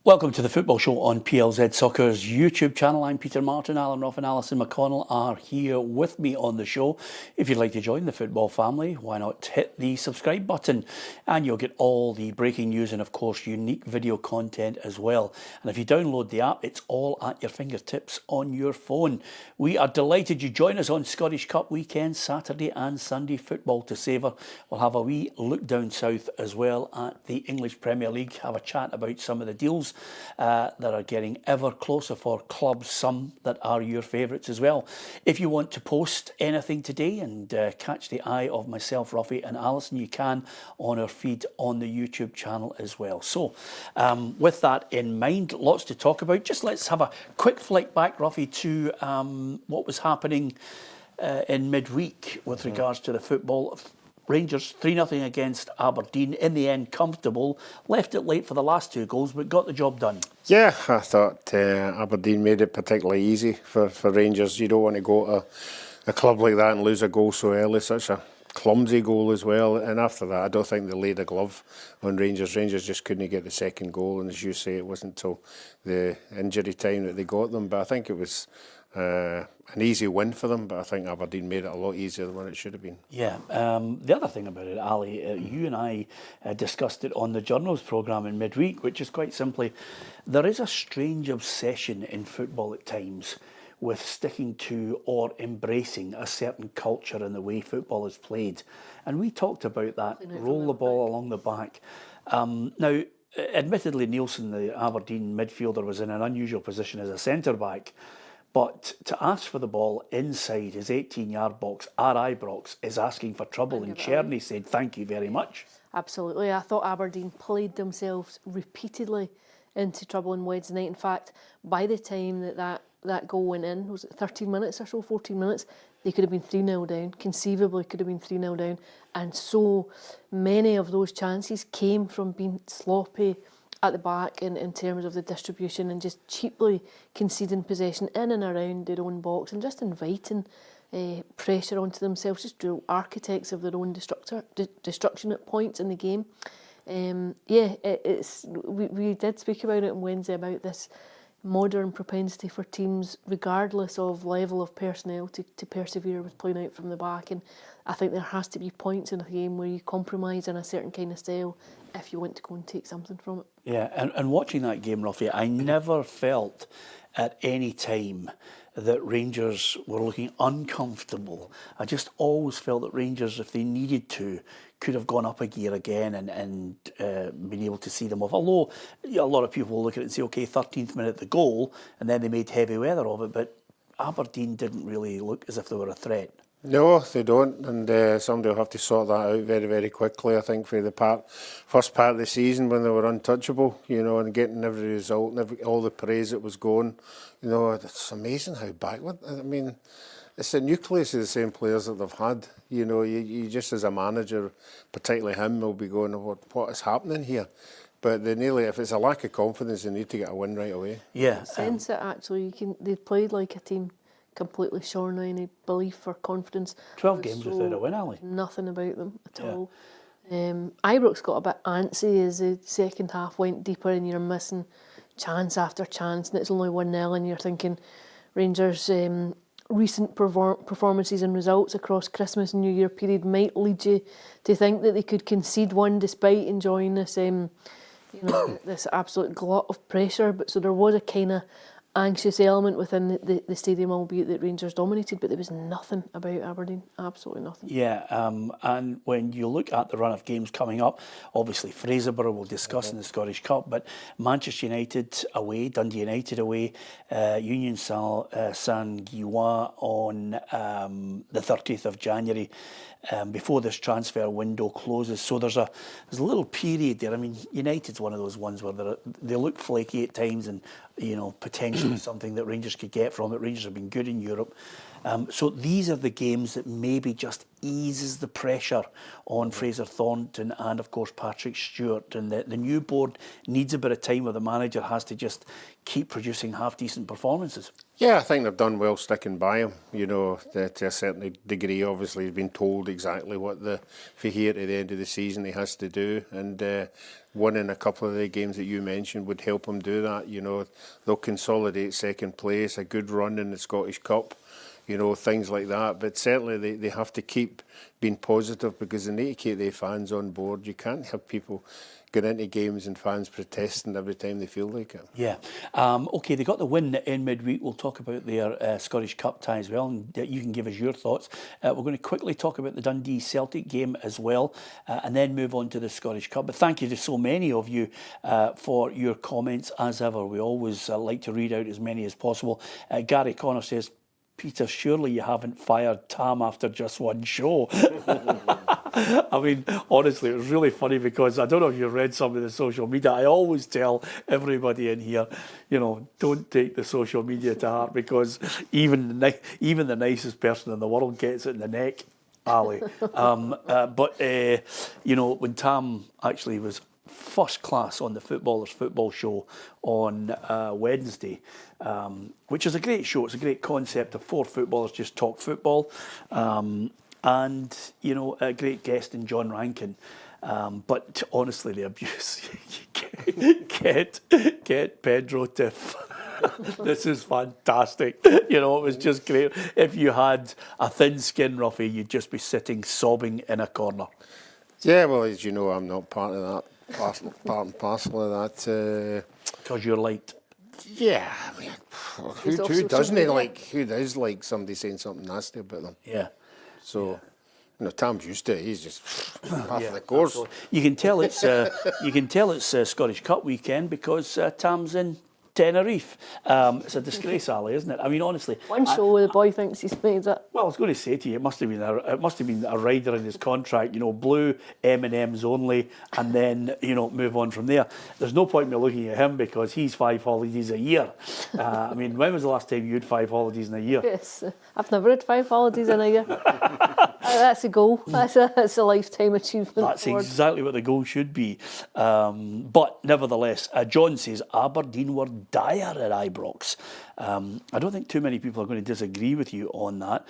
Welcome to the Football Show on PLZ Soccer's YouTube channel. I'm Peter Martin. Alan Ruff and Allison McConnell are here with me on the show. If you'd like to join the football family, why not hit the subscribe button and you'll get all the breaking news and of course unique video content as well. And if you download the app, it's all at your fingertips on your phone. We are delighted you join us on Scottish Cup weekend, Saturday and Sunday football to savour. We'll have a wee look down south as well at the English Premier League, have a chat about some of the deals that are getting ever closer for clubs, some that are your favourites as well. If you want to post anything today and catch the eye of myself, Ruffy and Allison, you can on our feed on the YouTube channel as well. So with that in mind, lots to talk about. Just let's have a quick flick back, Ruffy, to what was happening in midweek with regards to the football. Rangers 3-0 against Aberdeen. In the end, comfortable. Left it late for the last two goals, but got the job done. Yeah, I thought Aberdeen made it particularly easy for Rangers. You don't want to go to a club like that and lose a goal so early. Such a clumsy goal as well. And after that, I don't think they laid a glove on Rangers. Rangers just couldn't get the second goal. And as you say, it wasn't until the injury time that they got them. But I think it was an easy win for them, but I think Aberdeen made it a lot easier than what it should have been. Yeah, the other thing about it, Ali, you and I discussed it on the Journals programme in midweek, which is quite simply, there is a strange obsession in football at times with sticking to or embracing a certain culture in the way football is played. And we talked about that, roll the ball along the back. Now, admittedly, Nielsen, the Aberdeen midfielder, was in an unusual position as a centre-back. But to ask for the ball inside his 18-yard box, our Ibrox, is asking for trouble. And Tierney said, thank you very much. Absolutely. I thought Aberdeen played themselves repeatedly into trouble on Wednesday night. In fact, by the time that goal went in, was it 13 minutes or so, 14 minutes, they could have been 3-0 down, conceivably could have been 3-0 down. And so many of those chances came from being sloppy at the back in terms of the distribution and just cheaply conceding possession in and around their own box and just inviting pressure onto themselves, just real architects of their own destruction at points in the game. We did speak about it on Wednesday about this modern propensity for teams, regardless of level of personnel, to persevere with playing out from the back. And I think there has to be points in a game where you compromise on a certain kind of style if you want to go and take something from it. Yeah, and watching that game, Ruffy, I never felt at any time that Rangers were looking uncomfortable. I just always felt that Rangers, if they needed to, could have gone up a gear again and been able to see them off. Although a lot of people will look at it and say, OK, 13th minute the goal, and then they made heavy weather of it, but Aberdeen didn't really look as if they were a threat. No, they don't, and somebody will have to sort that out very, very quickly, I think, for the first part of the season when they were untouchable, you know, and getting every result and all the praise that was going. You know, it's amazing how backward, I mean, it's the nucleus of the same players that they've had. You know, you just as a manager, particularly him, will be going, what is happening here? But they nearly, if it's a lack of confidence, they need to get a win right away. Yeah. Sense it, actually. They played like a team completely shorn of any belief or confidence. 12 games without a win, Ali. Nothing about them at all. Ibrox got a bit antsy as the second half went deeper and you're missing chance after chance and it's only 1-0 and you're thinking Rangers' recent performances and results across Christmas and New Year period might lead you to think that they could concede one despite enjoying this, this absolute glut of pressure. But so there was a kind of anxious element within the stadium, albeit that Rangers dominated, but there was nothing about Aberdeen, absolutely nothing. Yeah, and when you look at the run of games coming up, obviously Fraserburgh we'll discuss in the Scottish Cup, but Manchester United away, Dundee United away, Union Saint-Gilloise on the 30th of January, before this transfer window closes. So there's a little period there. I mean, United's one of those ones where they look flaky at times and, you know, potentially something that Rangers could get from it. Rangers have been good in Europe. So these are the games that maybe just eases the pressure on Fraser Thornton and, of course, Patrick Stewart. And the new board needs a bit of time where the manager has to just keep producing half-decent performances. Yeah, I think they've done well sticking by him. You know, to a certain degree, obviously, he's been told exactly what for here to the end of the season he has to do. And winning a couple of the games that you mentioned would help him do that. You know, they'll consolidate second place, a good run in the Scottish Cup, you know, things like that. But certainly they have to keep being positive because they need to keep their fans on board. You can't have people going into games and fans protesting every time they feel like it. Yeah. OK, they got the win in midweek. We'll talk about their Scottish Cup tie as well, and you can give us your thoughts. We're going to quickly talk about the Dundee Celtic game as well, and then move on to the Scottish Cup. But thank you to so many of you for your comments, as ever. We always like to read out as many as possible. Gary Connor says, Peter, surely you haven't fired Tam after just one show. I mean, honestly, it was really funny because I don't know if you read some of the social media. I always tell everybody in here, you know, don't take the social media to heart because even the nicest person in the world gets it in the neck, Ali. But you know, when Tam actually was first class on the Footballers Football Show on Wednesday, which is a great show. It's a great concept of four footballers just talk football. And, you know, a great guest in John Rankin. But honestly, the abuse, get Pedro to... This is fantastic. You know, it was just great. If you had a thin skin, Ruffy, you'd just be sitting sobbing in a corner. Yeah, well, as you know, I'm not part of that, part and parcel of that. Because you're light. Yeah, I mean, who doesn't like? Who does like somebody saying something nasty about them? Yeah. So, you know, Tam's used to it. He's just half the course. Absolutely. You can tell it's Scottish Cup weekend because Tam's in Tenerife. It's a disgrace, Ali, isn't it? I mean, honestly. One show where the boy thinks he's made it. Well, I was going to say to you, it must have been a rider in his contract. You know, blue M&Ms only, and then move on from there. There's no point in me looking at him because he's 5 holidays a year. I mean, when was the last time you had 5 holidays in a year? Yes, I've never had 5 holidays in a year. That's a goal. That's a lifetime achievement. That's exactly what the goal should be. But nevertheless, John says Aberdeen were dire at Ibrox. I don't think too many people are going to disagree with you on that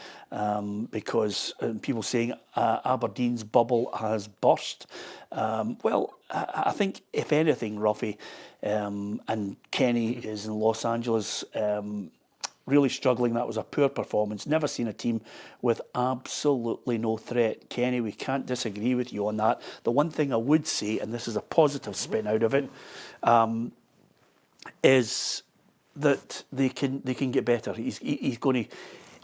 because people saying Aberdeen's bubble has burst. Well, I think if anything, Ruffy, and Kenny is in Los Angeles, really struggling. That was a poor performance. Never seen a team with absolutely no threat. Kenny, we can't disagree with you on that. The one thing I would say, and this is a positive spin out of it, is that they can get better. He's going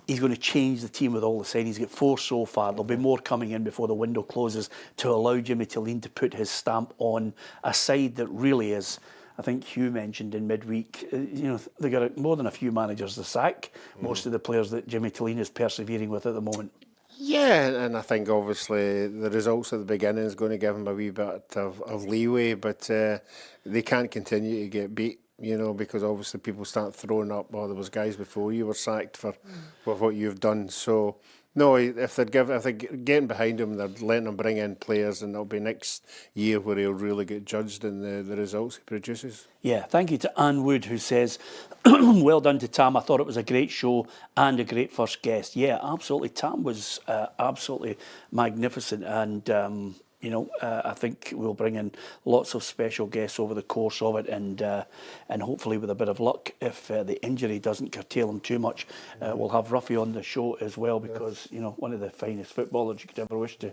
to change the team with all the signings. He's got 4 so far. There'll be more coming in before the window closes to allow Jimmy Tilleen to put his stamp on a side that really is. I think Hugh mentioned in midweek, they got more than a few managers to sack. Most of the players that Jimmy Tilleen is persevering with at the moment. Yeah, and I think obviously the results at the beginning is going to give them a wee bit of leeway, but they can't continue to get beat, because obviously people start throwing up, there was guys before you were sacked for what you've done. So, no, if they're getting behind him, they're letting him bring in players, and it'll be next year where he'll really get judged in the results he produces. Yeah, thank you to Anne Wood, who says, well done to Tam. I thought it was a great show and a great first guest. Yeah, absolutely. Tam was absolutely magnificent, and I think we'll bring in lots of special guests over the course of it, and hopefully with a bit of luck, if the injury doesn't curtail him too much, we'll have Ruffy on the show as well, because one of the finest footballers you could ever wish to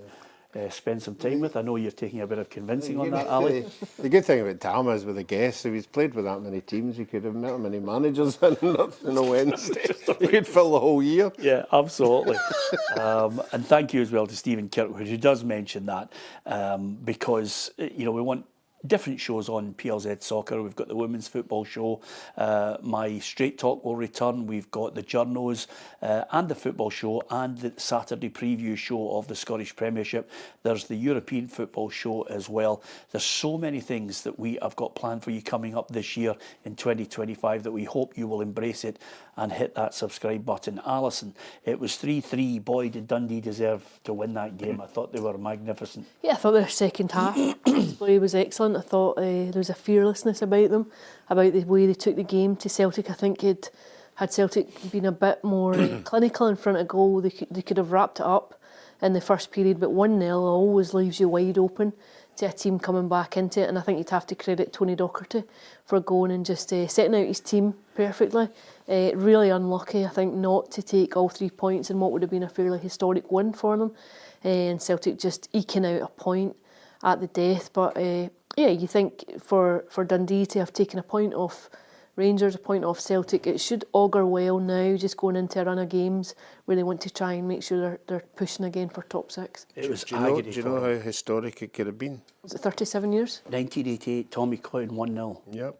spend some time with. I know you're taking a bit of convincing on that, Ali. The good thing about Tam is with the guests, if he's played with that many teams, he could have met many managers on a Wednesday. He could fill the whole year. Yeah, absolutely. And thank you as well to Stephen Kirkwood, who does mention that, because we want different shows on PLZ Soccer. We've got the Women's Football Show, my Straight Talk will return, we've got the Journos and the Football Show and the Saturday preview show of the Scottish Premiership. There's the European Football Show as well. There's so many things that we have got planned for you coming up this year in 2025 that we hope you will embrace it and hit that subscribe button. Allison, it was 3-3. Boy, did Dundee deserve to win that game. I thought they were magnificent. Yeah, I thought their second half display was excellent. I thought there was a fearlessness about them, about the way they took the game to Celtic. I think had Celtic been a bit more clinical in front of goal, they could have wrapped it up in the first period, but 1-0 always leaves you wide open to a team coming back into it, and I think you'd have to credit Tony Docherty for going and just setting out his team perfectly. Really unlucky, I think, not to take all 3 points in what would have been a fairly historic win for them, and Celtic just eking out a point at the death. But yeah, you think for Dundee to have taken a point off Rangers, a point off Celtic, it should augur well now, just going into a run of games where they want to try and make sure they're pushing again for top 6. It was Do agony. you know how historic it could have been? Was it 37 years? 1988, Tommy Coyne 1-0. Yep.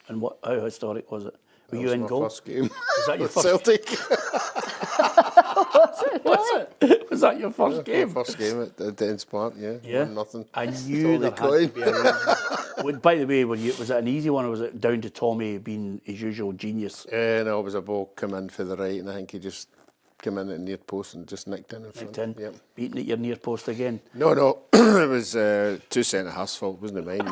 And how historic was it? Were That you was in my goal? first game. Was that your with first? Celtic? Was that your first game? First game at Dens Park, yeah. Yeah. 1-0. I knew there had to be a reason. By the way, was it an easy one, or was it down to Tommy being his usual genius? No, it was a ball come in for the right, and I think he just came in at the near post and just nicked in front. Yep. Beating at your near post again. No, it was 2 centre-half's fault, wasn't it mine?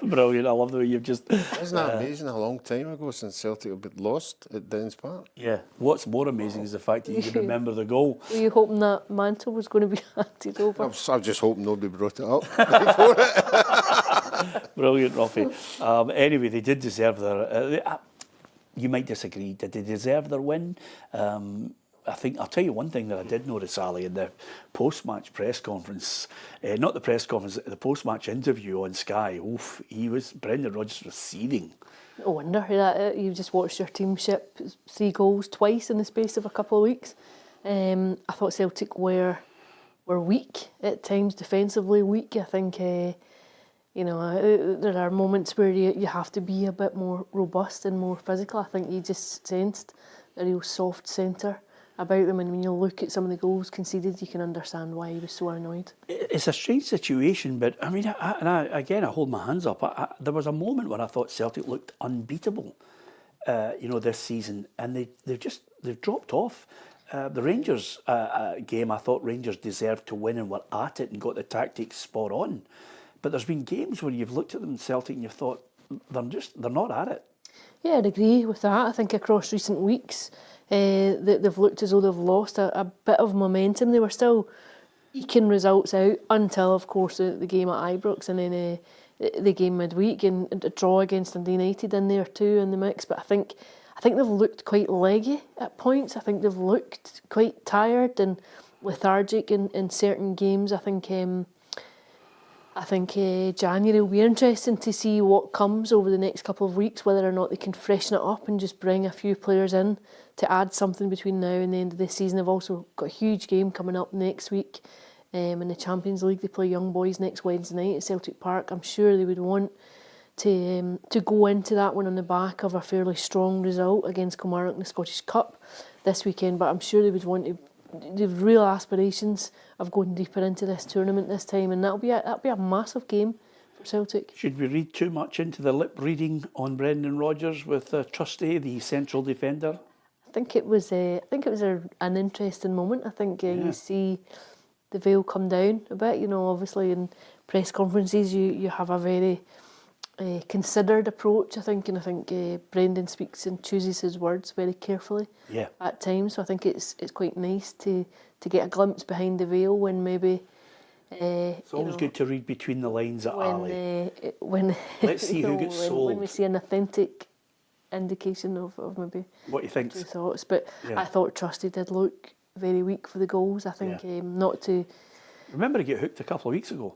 Brilliant, I love the way you've just... Isn't that amazing? A long time ago since Celtic have been lost at Dens Park. Yeah, what's more amazing is the fact that you can remember the goal. Were you hoping that mantle was going to be handed over? I was just hoping nobody brought it up before it. Brilliant, Ruffy. Anyway, they did deserve their... you might disagree. Did they deserve their win? I think I'll tell you one thing that I did notice, Ali, in the post-match press conference, not the press conference, the post-match interview on Sky. Oof, Brendan Rodgers was seething. No wonder that you've just watched your team ship 3 goals twice in the space of a couple of weeks. I thought Celtic were weak at times, defensively weak. I think there are moments where you have to be a bit more robust and more physical. I think you just sensed a real soft centre about them, and when you look at some of the goals conceded, you can understand why he was so annoyed. It's a strange situation, but I mean, I hold my hands up. There was a moment where I thought Celtic looked unbeatable, this season, and they've dropped off. The Rangers game, I thought Rangers deserved to win and were at it and got the tactics spot on. But there's been games where you've looked at them, Celtic, and you've thought they're not at it. Yeah, I'd agree with that. I think across recent weeks, they've looked as though they've lost a bit of momentum. They were still eking results out until, of course, the game at Ibrox, and then the game midweek, and a draw against Dundee United in there too in the mix. But I think they've looked quite leggy at points. I think they've looked quite tired and lethargic in certain games. I think January will be interesting to see what comes over the next couple of weeks, whether or not they can freshen it up and just bring a few players in to add something between now and the end of the season. They've also got a huge game coming up next week in the Champions League. They play Young Boys next Wednesday night at Celtic Park. I'm sure they would want to go into that one on the back of a fairly strong result against Kilmarnock in the Scottish Cup this weekend, but I'm sure they would want to... They've real aspirations of going deeper into this tournament this time, and that'll be a massive game for Celtic. Should we read too much into the lip reading on Brendan Rodgers with Trusty, the central defender? I think it was an interesting moment. I think you see the veil come down a bit. Obviously in press conferences you have a very considered approach, I think, and I think Brendan speaks and chooses his words very carefully at times. So I think it's quite nice to get a glimpse behind the veil when maybe. It's always good to read between the lines at Ali. Let's see who gets sold. When we see an authentic indication of maybe what you think. Thoughts, but I thought Trusty did look very weak for the goals. I think not to. Remember, he got hooked a couple of weeks ago.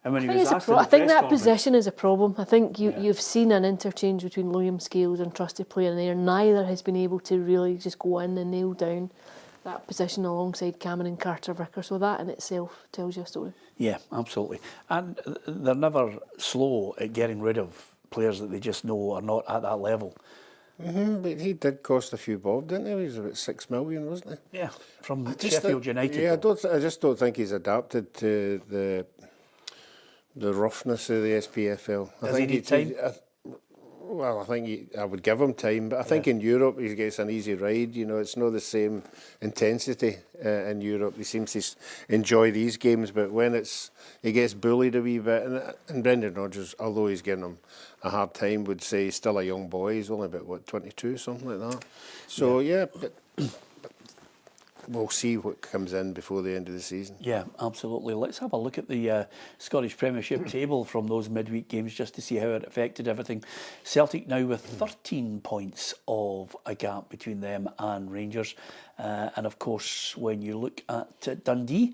And when I think that position is a problem. I think you've seen an interchange between William Scales and Trusty playing there. Neither has been able to really just go in and nail down that position alongside Cameron and Carter Vicker. So that in itself tells you a story. Yeah, absolutely. And they're never slow at getting rid of players that they just know are not at that level. But he did cost a few bob, didn't he? He was about 6 million, wasn't he? Yeah, from Sheffield United. Yeah, I just don't think he's adapted to the roughness of the SPFL. Does he need time? I think I would give him time, but I think in Europe he gets an easy ride. You know, it's not the same intensity in Europe. He seems to enjoy these games, but when he gets bullied a wee bit, and Brendan Rodgers, although he's giving him a hard time, would say he's still a young boy. He's only about 22, something like that. So but we'll see what comes in before the end of the season. Yeah, absolutely. Let's have a look at the Scottish Premiership table from those midweek games just to see how it affected everything. Celtic now with 13 points of a gap between them and Rangers. And of course, when you look at Dundee,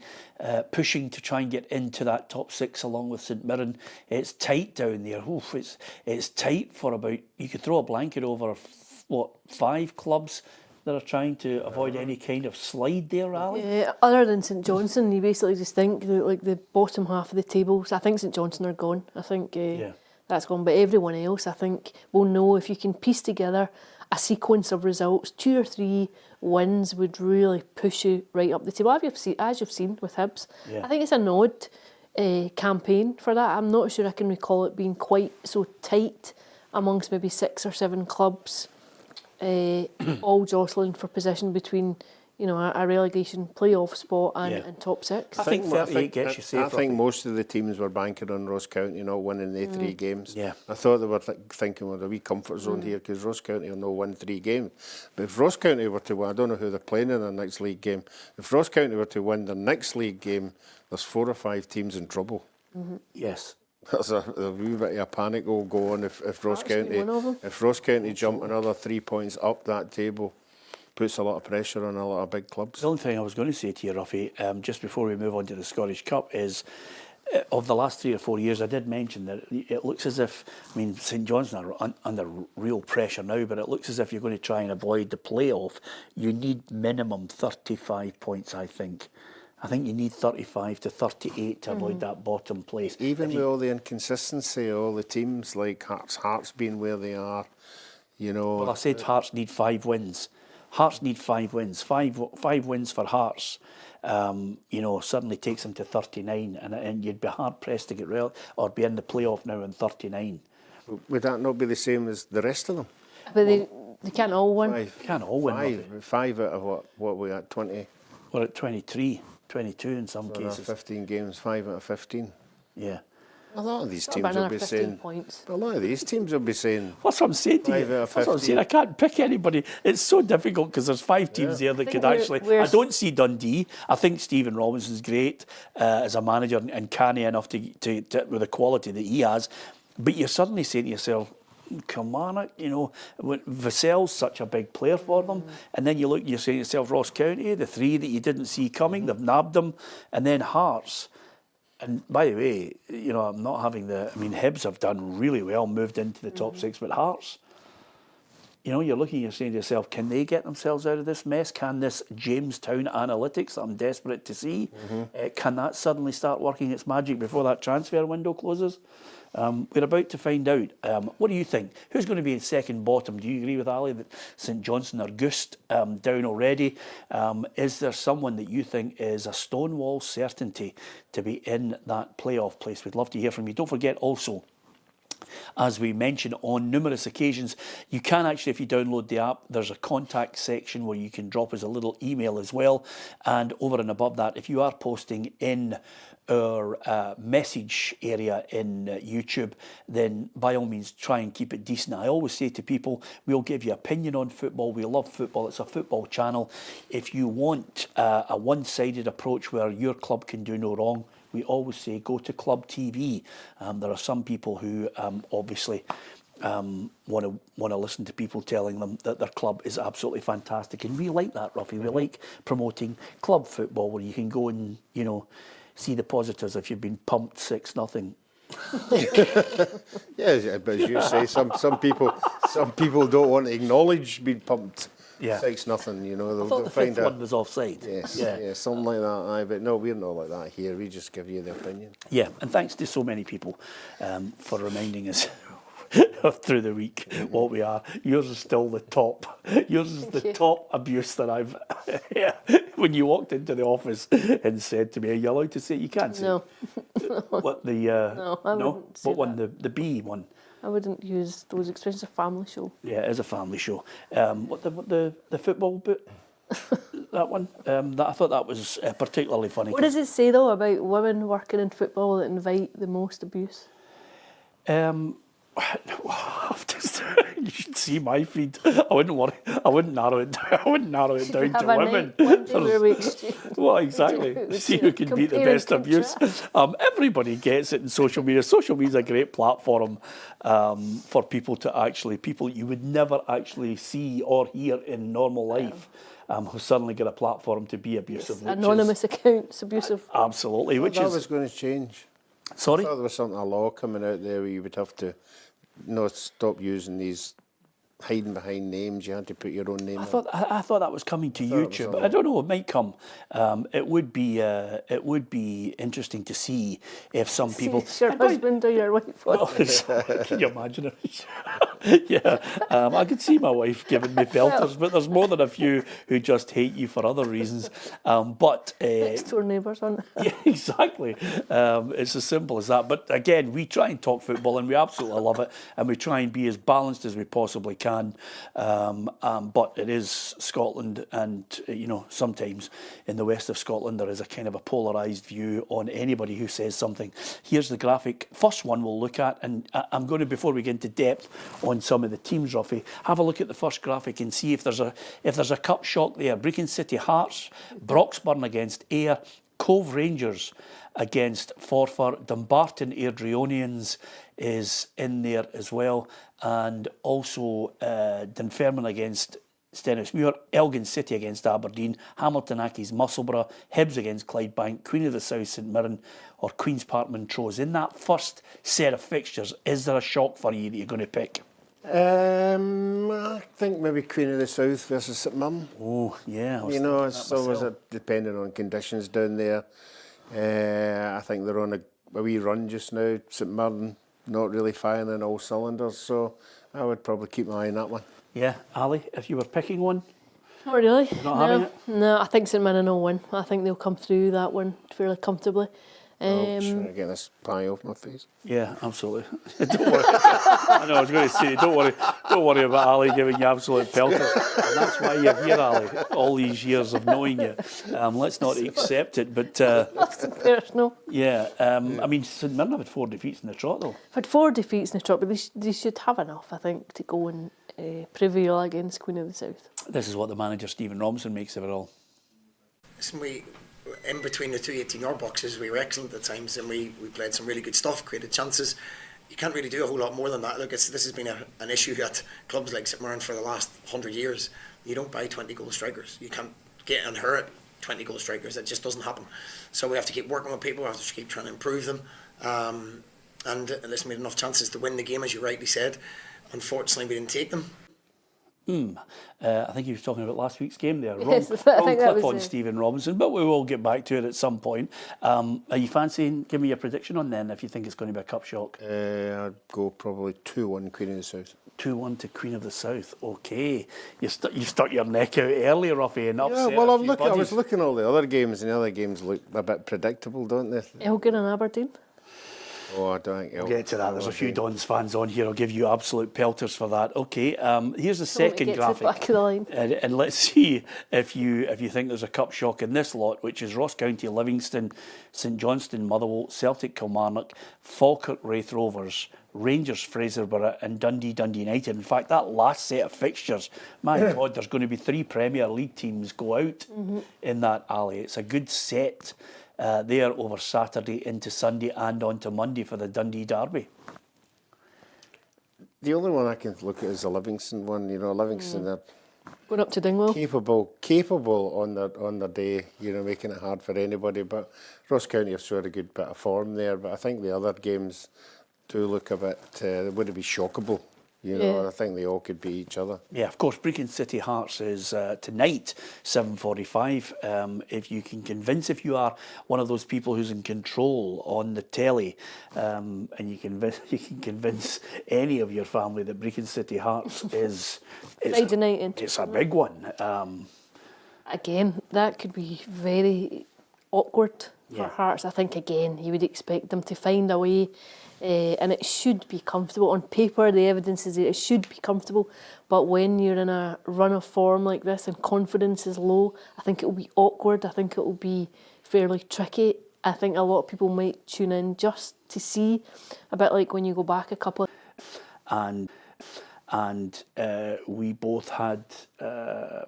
pushing to try and get into that top six along with St Mirren, it's tight down there. Oof, it's tight for about, you could throw a blanket over, 5 clubs that are trying to avoid any kind of slide there, Ali? Yeah, other than St Johnstone, you basically just think like the bottom half of the table. So I think St Johnstone are gone. I think that's gone. But everyone else, I think, will know if you can piece together a sequence of results. 2 or 3 wins would really push you right up the table, as you've seen with Hibs. Yeah. I think it's an odd campaign for that. I'm not sure I can recall it being quite so tight amongst maybe 6 or 7 clubs. All jostling for position between, a relegation playoff spot and top 6. I think 38 gets you safe. I think most of the teams were banking on Ross County not winning the 3 games. Yeah. I thought they were thinking, well, a wee comfort zone here because Ross County will not win 3 games. But if Ross County were to win, I don't know who they're playing in their next league game. If Ross County were to win their next league game, there's 4 or 5 teams in trouble. Mm-hmm. Yes. There's a wee bit of a panic will go on if Ross County jump another 3 points up that table. Puts a lot of pressure on a lot of big clubs. The only thing I was going to say to you, Ruffy, just before we move on to the Scottish Cup, is of the last 3 or 4 years, I did mention that it looks as if, St Johnstone are under real pressure now, but it looks as if you're going to try and avoid the playoff. You need minimum 35 points, I think. I think you need 35 to 38 to avoid that bottom place. Even with all the inconsistency, all the teams like Hearts being where they are, Well, I said Hearts need 5 wins. Hearts need 5 wins. Five wins for Hearts, suddenly takes them to 39, and you'd be hard pressed to get or be in the playoff now in 39. Would that not be the same as the rest of them? But they can't all win. Can't all win. 5 out of what we at 20? We're at 23, 22 in some cases. 15 games, 5 out of 15. Yeah. A lot of these teams will be saying. Points. A lot of these teams will be saying. That's what I'm saying to you. That's what I'm saying. I can't pick anybody. It's so difficult because there's 5 teams there that could actually. I don't see Dundee. I think Stephen Robinson's great as a manager and canny enough to with the quality that he has. But you're suddenly saying to yourself, Kilmarnock, Vassell's such a big player for them, and then you're saying to yourself, Ross County, the 3 that you didn't see coming, they've nabbed them, and then Hearts. And by the way, I'm not having Hibs have done really well, moved into the top 6, but Hearts, you're saying to yourself, can they get themselves out of this mess? Can this Jamestown analytics that I'm desperate to see, can that suddenly start working its magic before that transfer window closes? We're about to find out. What do you think? Who's going to be in second bottom? Do you agree with Ali that St Johnstone are goosed down already? Is there someone that you think is a stonewall certainty to be in that playoff place? We'd love to hear from you. Don't forget also, as we mentioned on numerous occasions, you can actually, if you download the app, there's a contact section where you can drop us a little email as well. And over and above that, if you are posting in our message area in YouTube, then by all means try and keep it decent. I always say to people, we'll give you opinion on football. We love football. It's a football channel. If you want a one-sided approach where your club can do no wrong, we always say go to Club TV. There are some people who obviously want to listen to people telling them that their club is absolutely fantastic, and we like that, Ruffy. We like promoting club football where you can go and see the positives if you've been pumped 6-0. Yeah, but as you say, some people don't want to acknowledge being pumped. Yeah. 6-0, you know. I thought the fifth one was offside. Yes, Yeah. yeah, something like that. Aye, but no, we're not like that here. We just give you the opinion. Yeah, and thanks to so many people for reminding us through the week what we are. Yours is still the top. Yours is the top abuse that I've... When you walked into the office and said to me, are you allowed to say? You can't say. No. What the... No, I wouldn't say What one? that. The B one? I wouldn't use those expressions. A family show. Yeah, it is a family show. What the football boot? That one? I thought that was particularly funny. What does it say though about women working in football that invite the most abuse? You should see my feed. I wouldn't worry. I wouldn't narrow it down. I wouldn't narrow it down to women. One day where we exchange. Well, exactly. See who can beat the Compare and best abuse. contrast. Everybody gets it in social media. Social media is a great platform for people to actually, people you would never actually see or hear in normal life, who suddenly get a platform to be abusive. which is- Anonymous accounts, abusive. Absolutely. Which that is was going to change. sorry. I thought there was something, a law coming out there where you would have to stop using these hiding behind names. You had to put your own name. I thought that was coming to thought it was YouTube. on. I don't know. It might come. It would be interesting to see if some people. It's your And by- husband or your wife. Well, can you imagine it? Yeah, I could see my wife giving me pelters, but there's more than a few who just hate you for other reasons. Next door neighbours, aren't they? Yeah, exactly. It's as simple as that. But again, we try and talk football, and we absolutely love it, and we try and be as balanced as we possibly can. But it is Scotland, and sometimes in the west of Scotland there is a kind of a polarised view on anybody who says something. Here's the graphic. First one we'll look at, and I'm going to, before we get into depth on some of the teams, Ruffy, have a look at the first graphic and see if there's a cup shock there. Brecon City Hearts, Broxburn against Ayr, Cove Rangers against Forfar, Dumbarton Airdrieonians is in there as well, and also Dunfermline against Stenhousemuir, Elgin City against Aberdeen, Hamilton Accies Musselburgh, Hibs against Clydebank, Queen of the South St Mirren, or Queen's Park Montrose. In that first set of fixtures, is there a shock for you that you're going to pick? I think maybe Queen of the South versus St Mirren. Oh, yeah. It's always depending on conditions down there. I think they're on a wee run just now. St Mirren not really firing on all cylinders, so I would probably keep my eye on that one. Yeah, Ali, if you were picking one? Not really. Not having it? No, I think St Mirren will win. I think they'll come through that one fairly comfortably. I'm trying to get this pie off my face. Yeah, absolutely. Don't worry. I know, I was going to say, don't worry about Ali giving you absolute pelters. And that's why you're here, Ali, all these years of knowing you. Let's not accept it, but... Nothing personal. yeah, I mean, St Mirren have had 4 defeats in the trot, though. I've had 4 defeats in the trot, but they should have enough, I think, to go and prevail against Queen of the South. This is what the manager, Stephen Robinson, makes of it all. Listen, in between the two 18-yard boxes, we were excellent at times, and we played some really good stuff, created chances. You can't really do a whole lot more than that. Look, this has been an issue at clubs like St Mirren for the last 100 years. You don't buy 20-goal strikers. You can't get and hurt 20-goal strikers. That just doesn't happen. So we have to keep working with people. We have to keep trying to improve them. And listen, we had enough chances to win the game, as you rightly said. Unfortunately, we didn't take them. I think he was talking about last week's game there. Yes, Wrong I think that clip was on it. Stephen Robinson, but we will get back to it at some point. Are you fancying, give me your prediction on then, if you think it's going to be a cup shock? I'd go probably 2-1 Queen of the South. 2-1 to Queen of the South. Okay. You stuck your neck out early, Ruffy, and upset Yeah, well, a few I buddies. was looking at all the other games, and the other games look a bit predictable, don't they? Elgin and Aberdeen. Oh, I don't think We'll get to that. There's a few Dons fans on here. I'll give you absolute pelters for that. Okay, here's the second get to the graphic. back of the line. And let's see if you think there's a cup shock in this lot, which is Ross County, Livingston, St Johnstone, Motherwell, Celtic, Kilmarnock, Falkirk, Wraith Rovers, Rangers, Fraserburgh, and Dundee United. In fact, that last set of fixtures, my God, there's going to be 3 Premier League teams go out in that alley. It's a good set there over Saturday into Sunday and on to Monday for the Dundee derby. The only one I can look at is the Livingston one. Livingston, they're Going up to Dingwall. capable on their day, making it hard for anybody. But Ross County have showed a good bit of form there. But I think the other games do look a bit, they would be shockable, You know, and I think they all could beat each other. Yeah, of course, Brecon City Hearts is tonight, 7:45. If you can convince, if you are one of those people who's in control on the telly, and you can convince any of your family that Brecon City Hearts is Friday night. It's a big one. Again, that could be very awkward for Yeah. Hearts. I think, again, you would expect them to find a way, and it should be comfortable. On paper, the evidence is that it should be comfortable, but when you're in a run of form like this and confidence is low, I think it will be awkward. I think it will be fairly tricky. I think a lot of people might tune in just to see, a bit like when you go back a couple of... And we both had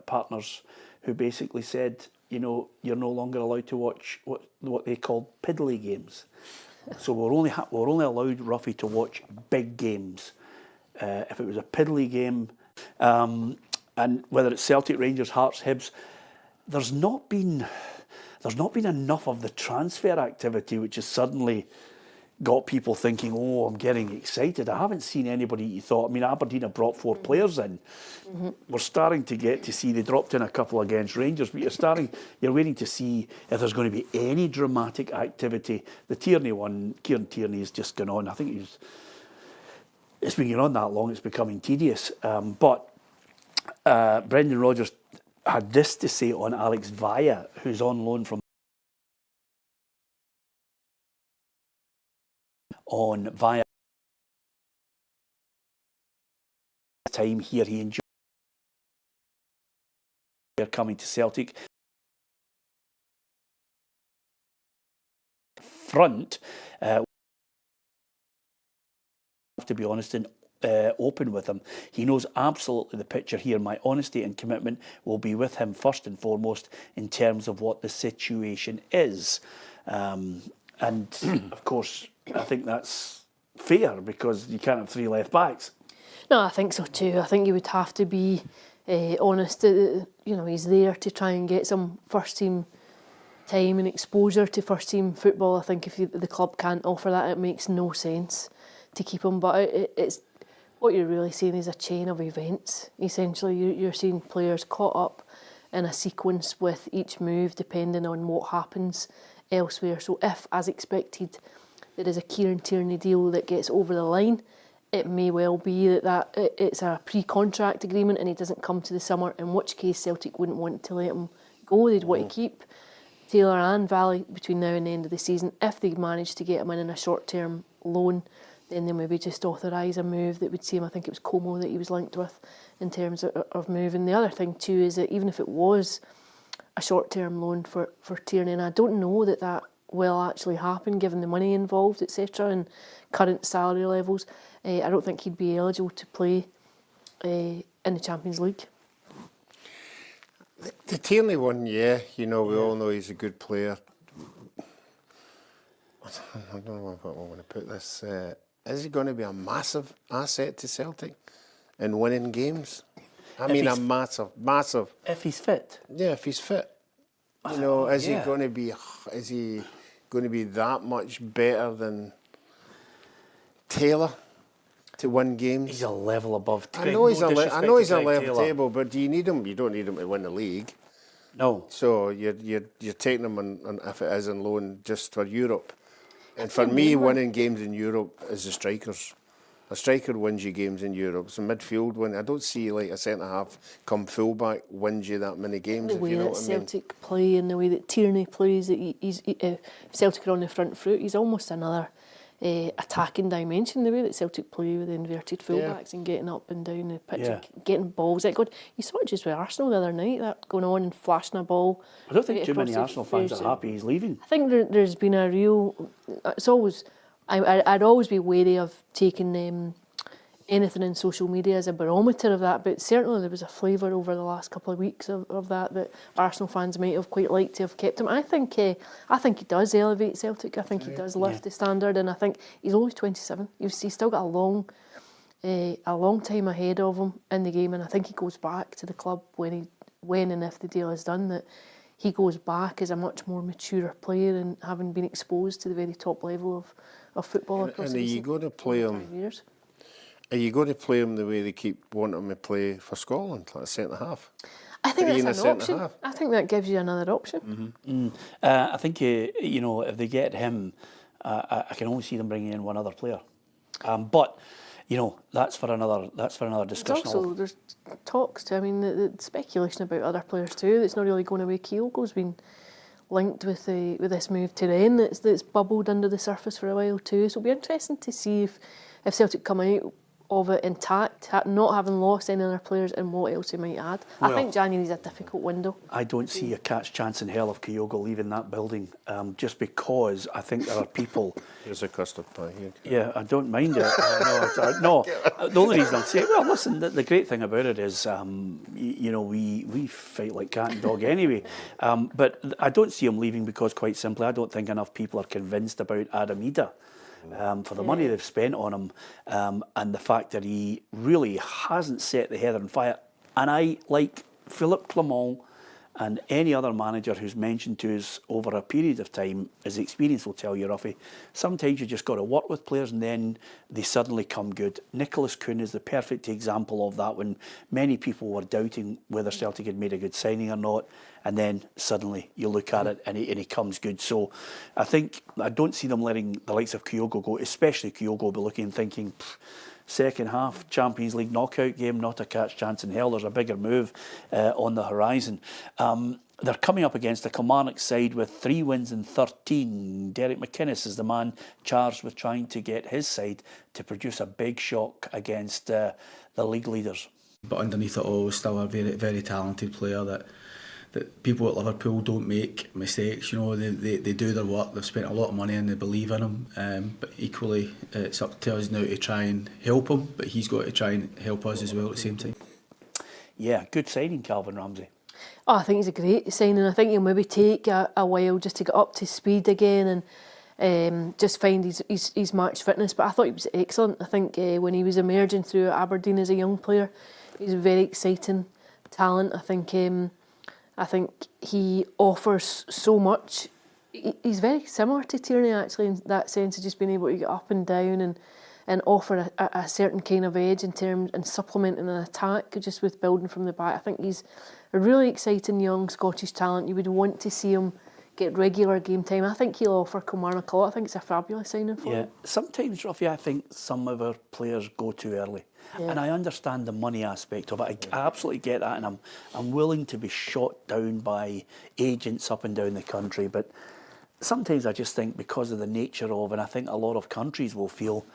partners who basically said, you know, you're no longer allowed to watch what they called piddly games. So we're only allowed, Ruffy, to watch big games. If it was a piddly game, and whether it's Celtic, Rangers, Hearts, Hibs, there's not been enough of the transfer activity which has suddenly got people thinking, oh, I'm getting excited. I haven't seen anybody you thought. I mean, Aberdeen have brought 4 players in. We're starting to get to see, they dropped in a couple against Rangers, but you're waiting to see if there's going to be any dramatic activity. The Tierney one, Kieran Tierney, has just gone on. I think it's been going on that long, it's becoming tedious. But Brendan Rodgers had this to say on Alex Vaya, who's on loan from via time here. He enjoyed coming to Celtic. Front, have to be honest and open with him. He knows absolutely the picture here. My honesty and commitment will be with him first and foremost in terms of what the situation is. And of course, I think that's fair because you can't have 3 left backs. No, I think so too. I think you would have to be honest. You know, he's there to try and get some first team time and exposure to first team football. I think if the club can't offer that, it makes no sense to keep him. But it's what you're really seeing is a chain of events. Essentially, you're seeing players caught up in a sequence with each move, depending on what happens elsewhere. So if, as expected, there is a Kieran Tierney deal that gets over the line, it may well be that it's a pre-contract agreement and he doesn't come to the summer, in which case Celtic wouldn't want to let him go. They'd want to keep Taylor and Valley between now and the end of the season. If they manage to get him in a short-term loan, then they maybe just authorise a move that would see him. I think it was Como that he was linked with in terms of moving. The other thing too is that even if it was a short-term loan for Tierney, and I don't know that will actually happen given the money involved, etc., and current salary levels, I don't think he'd be eligible to play in the Champions League. The Tierney one, yeah, you know, we all know he's a good player. I don't know how I want to put this. Is he going to be a massive asset to Celtic in winning games? I mean, a massive. If he's fit. Yeah, if he's fit. You know, is he going to be that much better than Taylor to win games? He's a level above. I know he's a level table, but do you need him? You don't need him to win the league. No. So you're taking him on if it is on loan just for Europe. And for me, winning games in Europe is the strikers. A striker wins you games in Europe. So midfield win. I don't see like a centre half come fullback wins you that many games. The way if you know that what I mean. Celtic play and the way that Tierney plays, that if Celtic are on the front foot, he's almost another attacking dimension. The way that Celtic play with the inverted fullbacks and getting up and down the pitch, and getting balls. Like God, you saw it just with Arsenal the other night. That going on and flashing a ball. I don't think too many Arsenal fans are happy he's leaving. I think there's been a real. It's always. I'd always be wary of taking anything in social media as a barometer of that, but certainly there was a flavour over the last couple of weeks of that Arsenal fans might have quite liked to have kept him. I think he does elevate Celtic. I think he does lift the standard, and I think he's only 27. He's still got a long time ahead of him in the game, and I think he goes back to the club when and if the deal is done, that he goes back as a much more mature player and having been exposed to the very top level of football across and are you going to play him? Years. Are you going to play him the way they keep wanting him to play for Scotland, like a centre-half? I think Three and that's a an option. centre-half. I think that gives you another option. I think you know, if they get him, I can only see them bringing in one other player. But you know, that's for another discussion. There's talks to. I mean, the speculation about other players too. It's not really going away. Kyogo's been linked with this move to Rennes. That's bubbled under the surface for a while too. So it'll be interesting to see if Celtic come out of it intact, not having lost any other players, and what else they might add. I think January's a difficult window. I don't see a catch chance in hell of Kyogo leaving that building, just because I think there are people. Here's a custard pie here. Yeah, I don't mind it. No, the only reason I'm saying, well, listen, the great thing about it is, you know, we fight like cat and dog anyway. But I don't see him leaving because, quite simply, I don't think enough people are convinced about Adam Ida. For the money they've spent on him, and the fact that he really hasn't set the heather on fire. And I, like Philippe Clement and any other manager who's mentioned to us over a period of time, as experience will tell you, Ruffy, sometimes you just got to work with players and then they suddenly come good. Nicholas Kuhn is the perfect example of that, when many people were doubting whether Celtic had made a good signing or not, and then suddenly you look at it and he comes good. So I don't see them letting the likes of Kyogo go, especially Kyogo be looking and thinking, second half Champions League knockout game, not a catch chance in hell. There's a bigger move on the horizon. They're coming up against a Kilmarnock side with 3 wins and 13. Derek McInnes is the man charged with trying to get his side to produce a big shock against the league leaders. But underneath it all, still a very, very talented player that people at Liverpool don't make mistakes. You know, they do their work. They've spent a lot of money and they believe in him. But equally, it's up to us now to try and help him. But he's got to try and help us as well at the same time. Yeah, good signing, Calvin Ramsey. Oh, I think he's a great signing. I think he'll maybe take a while just to get up to speed again and just find his match fitness. But I thought he was excellent. I think when he was emerging through Aberdeen as a young player, he's a very exciting talent. I think he offers so much. He's very similar to Tierney, actually, in that sense of just being able to get up and down and offer a certain kind of edge in terms and supplementing an attack just with building from the back. I think he's a really exciting young Scottish talent. You would want to see him get regular game time. I think he'll offer Kilmarnock a lot. I think it's a fabulous signing for him. Sometimes, Ruffy, I think some of our players go too early. Yeah. And I understand the money aspect of it. I absolutely get that, and I'm willing to be shot down by agents up and down the country. But sometimes I just think, because of the nature of, and I think a lot of countries will feel,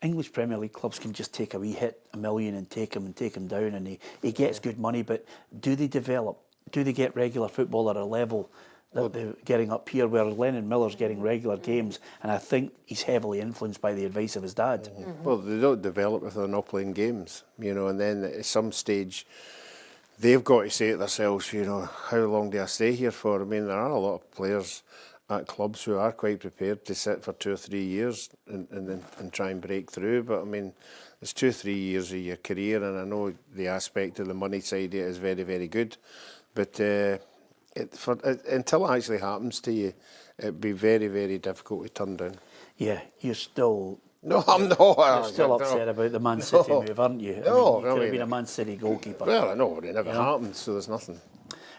English Premier League clubs can just take a wee hit, $1 million, and take him down, and he gets good money. But do they develop? Do they get regular football at a level that they're getting up here, where Lennon Miller's getting regular games, and I think he's heavily influenced by the advice of his dad. Mm-hmm. Well, they don't develop if they're not playing games, you know, and then at some stage they've got to say to themselves, you know, how long do I stay here for? I mean, there are a lot of players at clubs who are quite prepared to sit for 2 or 3 years and try and break through, but I mean, it's 2 or 3 years of your career, and I know the aspect of the money side of it is very, very good, but until it actually happens to you, it'd be very, very difficult to turn down. Yeah, you're still... No, I'm not. You're still upset about the Man City move, aren't you? No, you could have been a Man City goalkeeper. Well, I know, but it never happened, so there's nothing.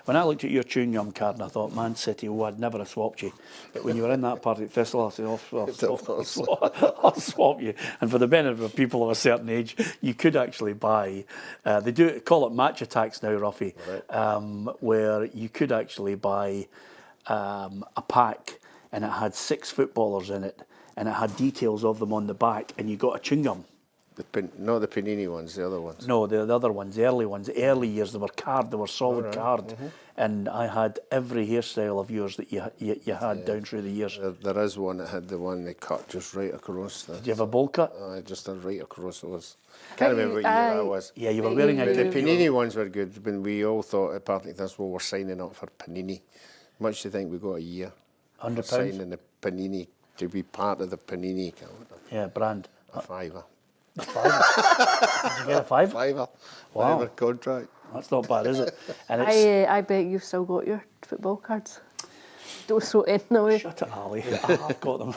When I looked at your chewing gum card, I thought, Man City, I'd never have swapped you. But when you were in that Partick Thistle, I said, I'll swap you. And for the benefit of people of a certain age, you could actually buy, they do call it match attacks now, Ruffy, right. Where you could actually buy a pack, and it had 6 footballers in it, and it had details of them on the back, and you got a chewing gum. Not the Panini ones, the other ones. No, the other ones, the early ones. The early years, they were solid card. Mm-hmm. And I had every hairstyle of yours that you had down through the years. There is one that had the one they cut just right across. Did you have a bowl cut? Just right across it was. I can't remember what year that was. Yeah, you were wearing a... The Panini ones were good. When we all thought at Partick Thistle we're signing up for Panini. Much to think we got a year. £100? Signing the Panini, to be part of the Panini calendar. Yeah, brand. A £5. A £5? Did you get a £5? £5. Wow. £5 contract. That's not bad, is it? And I bet you've still got your football cards. Don't throw it in away. Shut it, Ali. I've got them.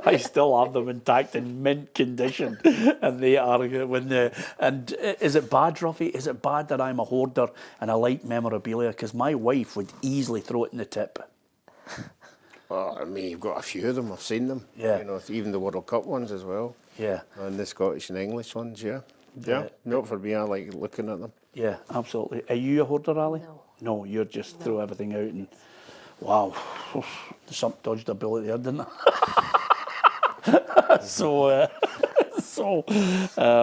I still have them intact in mint condition, and they are when the. And is it bad, Ruffy? Is it bad that I'm a hoarder and I like memorabilia? Because my wife would easily throw it in the tip. Well, I mean, you've got a few of them. I've seen them. Yeah. You know, even the World Cup ones as well. Yeah. And the Scottish and English ones, yeah. Yeah. Not for me, I like looking at them. Yeah, absolutely. Are you a hoarder, Ali? No. No, you're just throw everything out and wow, some dodged a bullet there, didn't I? So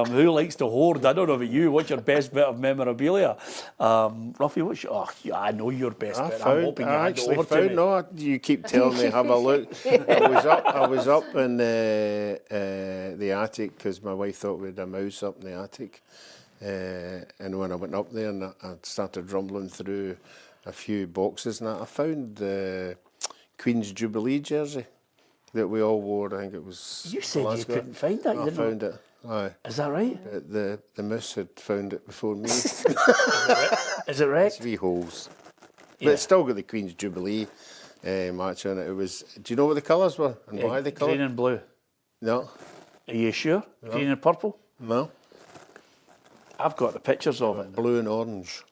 who likes to hoard? I don't know about you. What's your best bit of memorabilia? Ruffy, what's your... Oh, yeah, I know your best bit. I'm hoping you hand it over to me. No, you keep telling me, have a look. I was up in the attic because my wife thought we had a mouse up in the attic. And when I went up there and I started rumbling through a few boxes and that, I found the Queen's Jubilee jersey that we all wore. I think it was... You said you couldn't find that, I found it. Aye. Is that right? The moose had found it before me. Is it right? 3 holes. Yeah. But it's still got the Queen's Jubilee match on it. It was... Do you know what the colours were and why they coloured? Green and blue. No. Are you sure? No. Green and purple? No. I've got the pictures of it. Blue and orange.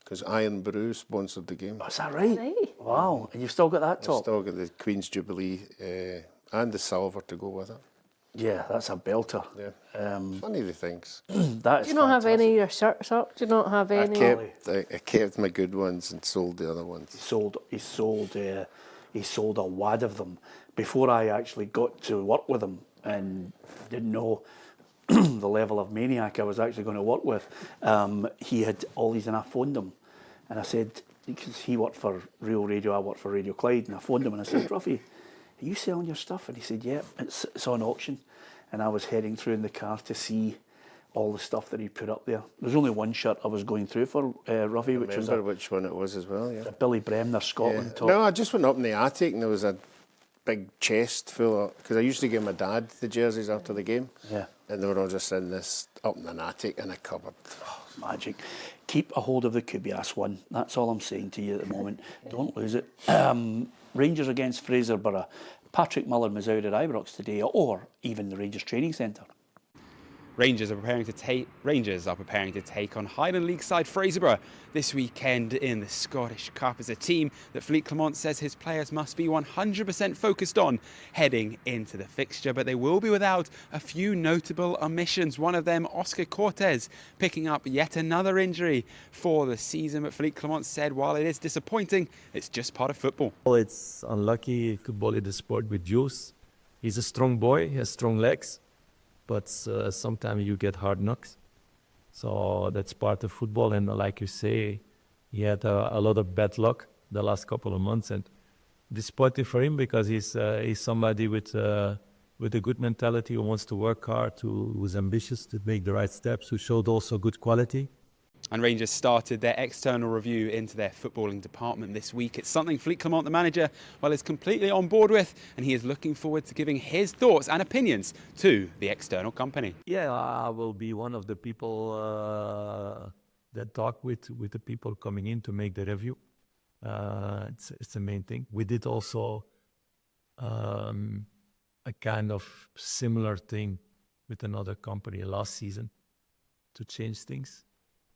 Because Iron Brew sponsored the game. Oh, is that right? Right. Wow. And you've still got that I've top? still got the Queen's Jubilee and the silver to go with it. Yeah, that's a belter. Yeah. Funny the things. That is Do you not have fantastic. any of your shirts up? Do you not have any? I kept my good ones and sold the other ones. He sold a wad of them before I actually got to work with him and didn't know the level of maniac I was actually going to work with. He had all these, and I phoned him and I said, because he worked for Real Radio, I worked for Radio Clyde, and I phoned him and I said, Ruffy, are you selling your stuff? And he said, yeah, it's on auction. And I was heading through in the car to see all the stuff that he put up there. There's only one shirt I was going through for Ruffy, which was which one it was as well, yeah. a Billy Bremner Scotland top. No, I just went up in the attic and there was a big chest full of... Because I used to give my dad the jerseys after the game. Yeah. And they were all just in this, up in an attic in a cupboard. Oh, magic. Keep a hold of the Kubias one. That's all I'm saying to you at the moment. Don't lose it. Rangers against Fraserburgh. Patrick Mullen was out at Ibrox today, or even the Rangers training centre. Rangers are preparing to take on Highland League side Fraserburgh this weekend in the Scottish Cup as a team that Philippe Clement says his players must be 100% focused on heading into the fixture, but they will be without a few notable omissions. One of them, Oscar Cortez, picking up yet another injury for the season, but Philippe Clement said while it is disappointing, it's just part of football. It's unlucky. Football is the sport with youth. He's a strong boy, he has strong legs. But sometimes you get hard knocks. So that's part of football. And like you say, he had a lot of bad luck the last couple of months. And disappointing for him because he's somebody with a good mentality who wants to work hard, who's ambitious to make the right steps, who showed also good quality. And Rangers started their external review into their footballing department this week. It's something Philippe Clement, the manager, is completely on board with, and he is looking forward to giving his thoughts and opinions to the external company. Yeah, I will be one of the people that talk with the people coming in to make the review. It's the main thing. We did also a kind of similar thing with another company last season to change things.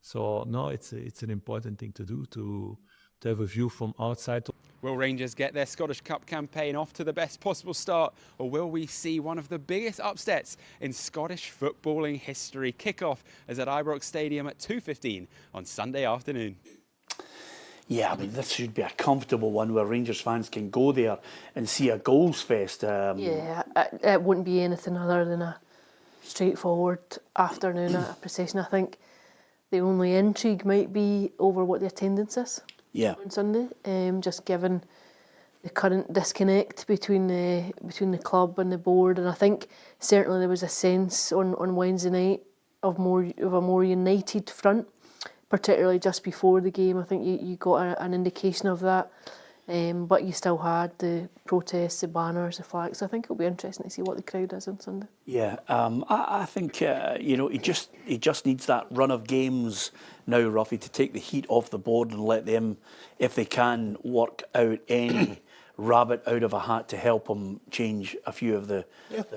So, no, it's an important thing to do, to have a view from outside. Will Rangers get their Scottish Cup campaign off to the best possible start, or will we see one of the biggest upsets in Scottish footballing history? Kick-off is at Ibrox Stadium at 2:15 on Sunday afternoon. Yeah, I mean, this should be a comfortable one where Rangers fans can go there and see a goals fest. Yeah, it wouldn't be anything other than a straightforward afternoon at a procession. I think the only intrigue might be over what the attendance is on Sunday, just given the current disconnect between the club and the board. And I think certainly there was a sense on Wednesday night of a more united front, particularly just before the game. I think you got an indication of that. But you still had the protests, the banners, the flags. So I think it'll be interesting to see what the crowd is on Sunday. Yeah, I think he just needs that run of games now, Ruffy, to take the heat off the board and let them, if they can, work out any rabbit out of a hat to help him change a few of the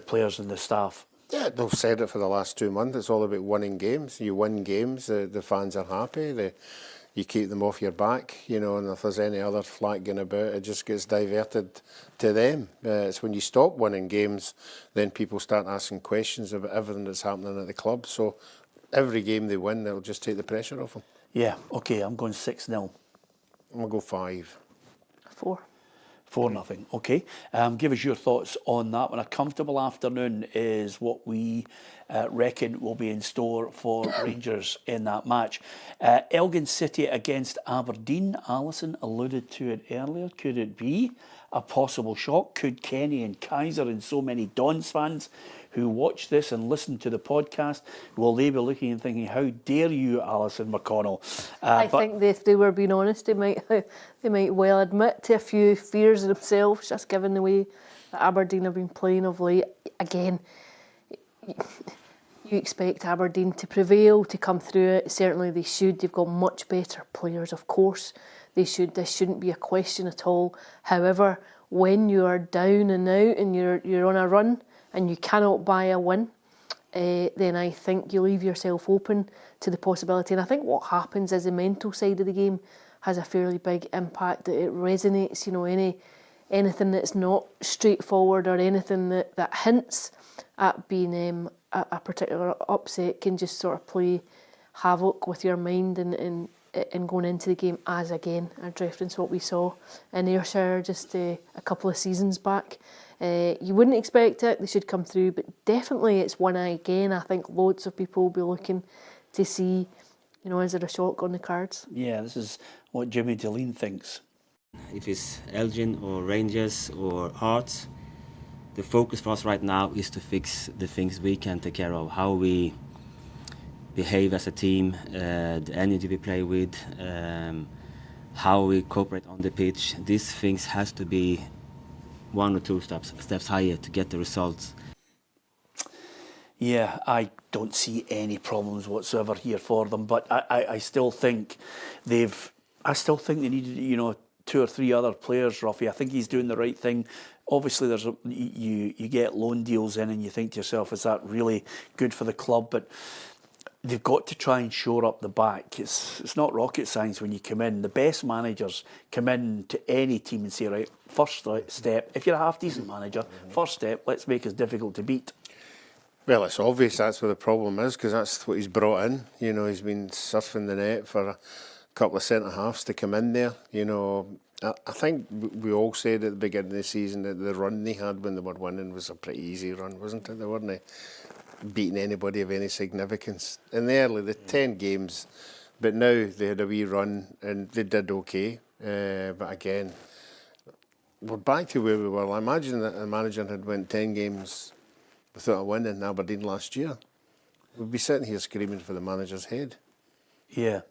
players and the staff. Yeah, they've said it for the last 2 months. It's all about winning games. You win games, the fans are happy. You keep them off your back, you know, and if there's any other flack going about, it just gets diverted to them. It's when you stop winning games, then people start asking questions about everything that's happening at the club. So every game they win, it'll just take the pressure off them. Yeah, okay, I'm going 6-0. I'm going to go 5. 4. 4-0. Okay. Give us your thoughts on that one. A comfortable afternoon is what we reckon will be in store for Rangers in that match. Elgin City against Aberdeen. Allison alluded to it earlier. Could it be a possible shock? Could Kenny and Kaiser and so many Dons fans who watch this and listen to the podcast, will they be looking and thinking, how dare you, Allison McConnell? I think if they were being honest, they might well admit to a few fears themselves, just given the way that Aberdeen have been playing of late. Again, you expect Aberdeen to prevail, to come through it. Certainly they should. They've got much better players, of course. They should. This shouldn't be a question at all. However, when you are down and out and you're on a run and you cannot buy a win, then I think you leave yourself open to the possibility. And I think what happens is the mental side of the game has a fairly big impact. That it resonates. You know, anything that's not straightforward or anything that hints at being a particular upset can just sort of play havoc with your mind and going into the game as, again, a reference what we saw in Ayrshire just a couple of seasons back. You wouldn't expect it, they should come through, but definitely it's one again. I think loads of people will be looking to see, you know, is there a shock on the cards? Yeah, this is what Jimmy Deline thinks. If it's Elgin or Rangers or Hearts, the focus for us right now is to fix the things we can take care of, how we behave as a team, the energy we play with, how we cooperate on the pitch. These things has to be 1 or 2 steps higher to get the results. Yeah, I don't see any problems whatsoever here for them, but I still think they need, you know, 2 or 3 other players, Ruffy. I think he's doing the right thing. Obviously, you get loan deals in and you think to yourself, is that really good for the club? But they've got to try and shore up the back. It's not rocket science when you come in. The best managers come in to any team and say, right, first step, if you're a half-decent manager, first step, let's make us difficult to beat. Well, it's obvious that's where the problem is, because that's what he's brought in. You know, he's been surfing the net for a couple of centre-halves to come in there. You know, I think we all said at the beginning of the season that the run they had when they were winning was a pretty easy run, wasn't it? They weren't beating anybody of any significance in the 10 games, but now they had a wee run and they did okay. But again, we're back to where we were. I imagine that a manager had went 10 games without a win in Aberdeen last year. We'd be sitting here screaming for the manager's head. Yeah.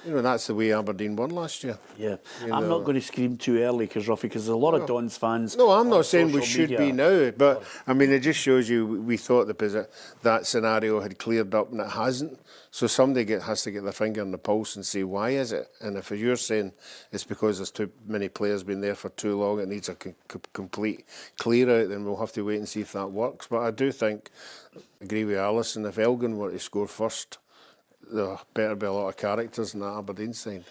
You know, that's the way Aberdeen won last year. Yeah. I'm not going to scream too early, because there's a lot of Dons fans. No, I'm not saying we should media. be now, but I mean, it just shows you we thought that scenario had cleared up and it hasn't. So somebody has to get their finger on the pulse and say, why is it? And if you're saying it's because there's too many players been there for too long, it needs a complete clear out, then we'll have to wait and see if that works. But I do think, I agree with Allison, if Elgin were to score first, there better be a lot of characters in that Aberdeen side.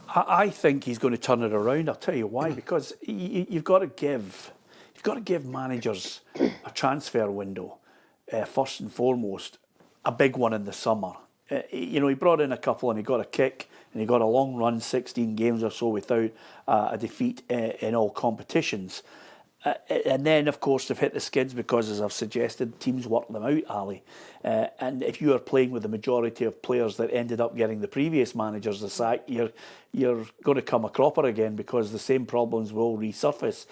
I think he's going to turn it around. I'll tell you why. Because you've got to give managers a transfer window, first and foremost, a big one in the summer. You know, he brought in a couple and he got a kick and he got a long run, 16 games or so without a defeat in all competitions. And then, of course, they've hit the skids because, as I've suggested, teams work them out, Ali. And if you are playing with the majority of players that ended up getting the previous managers the sack, you're going to come a cropper again, because the same problems will resurface.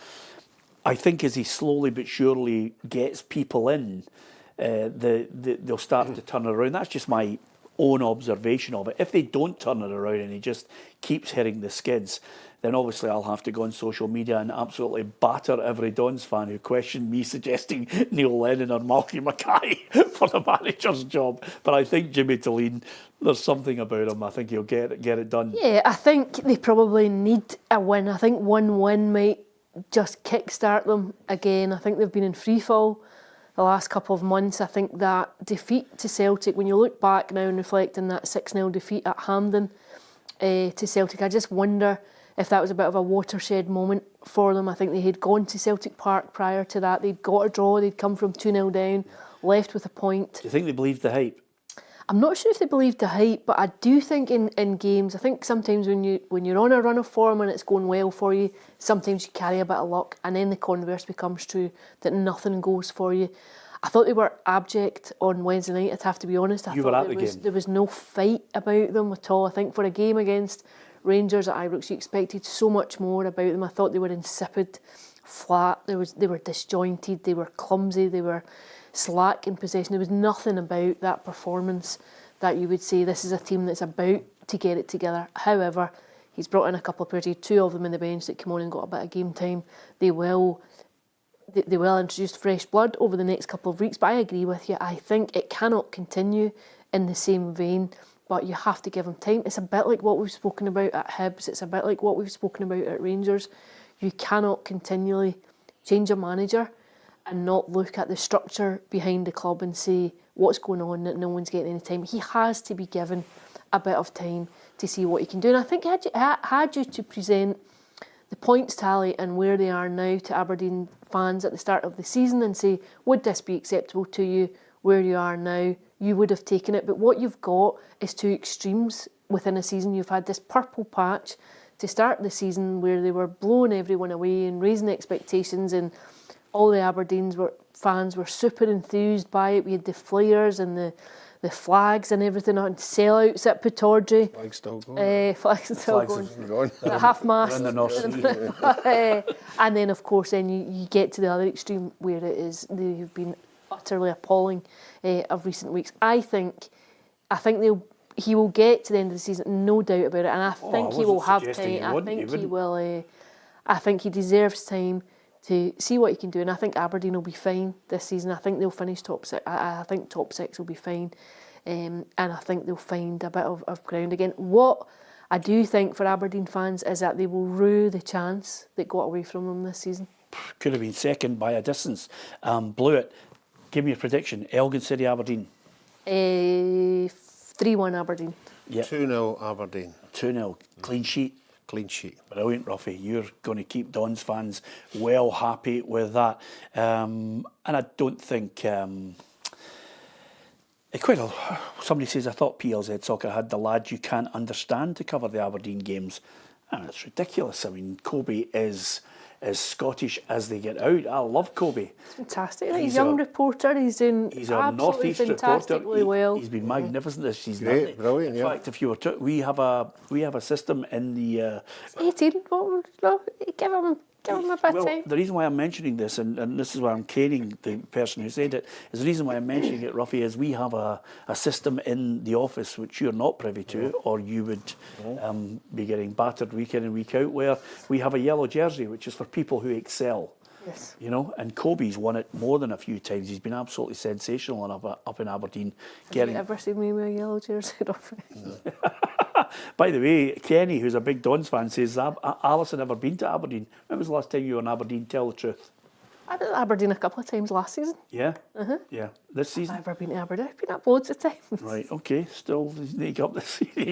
I think as he slowly but surely gets people in, they'll start to turn it around. That's just my own observation of it. If they don't turn it around and he just keeps hitting the skids, then obviously I'll have to go on social media and absolutely batter every Dons fan who questioned me suggesting Neil Lennon or Malky Mackay for the manager's job. But I think Jimmy Deline, there's something about him. I think he'll get it done. Yeah, I think they probably need a win. I think one win might just kickstart them again. I think they've been in free fall the last couple of months. I think that defeat to Celtic, when you look back now and reflect on that 6-0 defeat at Hampden to Celtic, I just wonder if that was a bit of a watershed moment for them. I think they had gone to Celtic Park prior to that. They'd got a draw, they'd come from 2-0 down, left with a point. Do you think they believed the hype? I'm not sure if they believed the hype, but I do think in games, I think sometimes when you're on a run of form and it's going well for you, sometimes you carry a bit of luck, and then the converse becomes true, that nothing goes for you. I thought they were abject on Wednesday night, I'd have to be honest. You were at the game. There was no fight about them at all. I think for a game against Rangers at Ibrox, you expected so much more about them. I thought they were insipid, flat, they were disjointed, they were clumsy, they were slack in possession. There was nothing about that performance that you would say this is a team that's about to get it together. However, he's brought in a couple of players, 2 of them in the bench that come on and got a bit of game time. They will introduce fresh blood over the next couple of weeks, but I agree with you. I think it cannot continue in the same vein, but you have to give them time. It's a bit like what we've spoken about at Hibs. It's a bit like what we've spoken about at Rangers. You cannot continually change a manager and not look at the structure behind the club and say what's going on, that no one's getting any time. He has to be given a bit of time to see what he can do. And I think had you to present the points tally and where they are now to Aberdeen fans at the start of the season and say, would this be acceptable to you where you are now, you would have taken it. But what you've got is 2 extremes within a season. You've had this purple patch to start the season where they were blowing everyone away and raising expectations, and all the Aberdeen fans were super enthused by it. We had the flares and the flags and everything on sellouts at Pittodrie. Flags still going. Flags still going. At half-mast. In the North Sea. And then, of course, then you get to the other extreme where it is they've been utterly appalling of recent weeks. I think he will get to the end of the season, no doubt about it, and I think he will have time. I think he will. I think he deserves time to see what he can do, and I think Aberdeen will be fine this season. I think they'll finish top 6. I think top 6 will be fine, and I think they'll find a bit of ground again. What I do think for Aberdeen fans is that they will rue the chance that got away from them this season. Could have been second by a distance. Blew it. Give me a prediction. Elgin City, Aberdeen. 3-1 Aberdeen. Yep. 2-0 Aberdeen. 2-0. Clean sheet. Clean sheet. Brilliant, Ruffy. You're going to keep Don's fans well happy with that. And I don't think... somebody says, I thought PLZ Soccer had the lads you can't understand to cover the Aberdeen games. And it's ridiculous. I mean, Kobe is as Scottish as they get out. I love Kobe. Fantastic. He's a young reporter. He's doing absolutely fantastically well. He's been magnificent this season. Great, brilliant. In fact, if you were to, we have a system in the. 18. Give him a bit of time. The reason why I'm mentioning this, and this is why I'm caning the person who said it, is the reason why I'm mentioning it, Ruffy, is we have a system in the office which you're not privy to, or you would be getting battered week in and week out, where we have a yellow jersey, which is for people who excel. Yes. You know, and Kobe's won it more than a few times. He's been absolutely sensational up in Aberdeen. Have you ever seen me with a yellow jersey, Ruffy? No. By the way, Kenny, who's a big Dons fan, says, Allison never been to Aberdeen. When was the last time you were in Aberdeen? Tell the truth. I've been to Aberdeen a couple of times last season. Yeah? Yeah. This season? I've never been to Aberdeen. I've been up loads of times. Right, okay. Still, you need to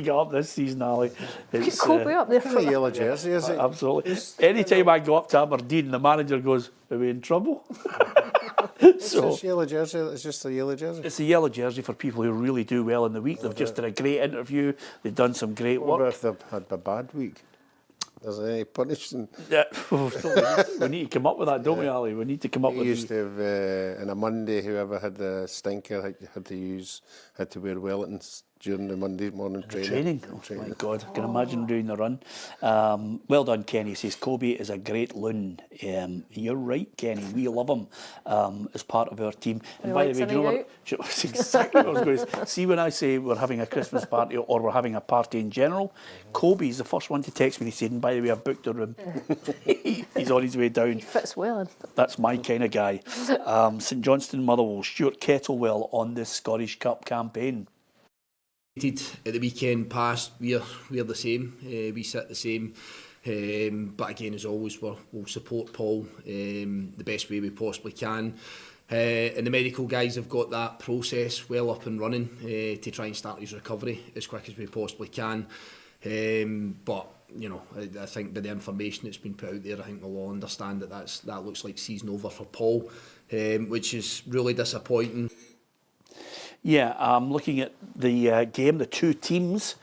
get up this season, Ali. It's Kobe up there for a yellow jersey, is it? Absolutely. Anytime I go up to Aberdeen, the manager goes, are we in trouble? So yellow jersey. It's just a yellow jersey. It's a yellow jersey for people who really do well in the week. They've just done a great interview. They've done some great work. What if they've had a bad week? Is there any punishment? Yeah, we need to come up with that, don't we, Ali? We need to come up with. We used to have on a Monday, whoever had the stinker had to wear Wellingtons during the Monday morning training. Oh my God, I can imagine doing the run. Well done, Kenny. Says Kobe is a great loon. You're right, Kenny. We love him as part of our team. And by the way, do you know what? That's exactly what I was going to say. See, when I say we're having a Christmas party or we're having a party in general, Kobe's the first one to text me. He said, and by the way, I've booked a room. He's on his way down. He fits well in. That's my kind of guy. St Johnstone, Motherwell, Stuart Kettlewell on this Scottish Cup campaign. At the weekend past, we're the same. We sit the same But again, as always, we'll support Paul the best way we possibly can. And the medical guys have got that process well up and running to try and start his recovery as quick as we possibly can. But you know, I think by the information that's been put out there, I think we'll all understand that that looks like season over for Paul, which is really disappointing. Yeah, looking at the game, the two teams,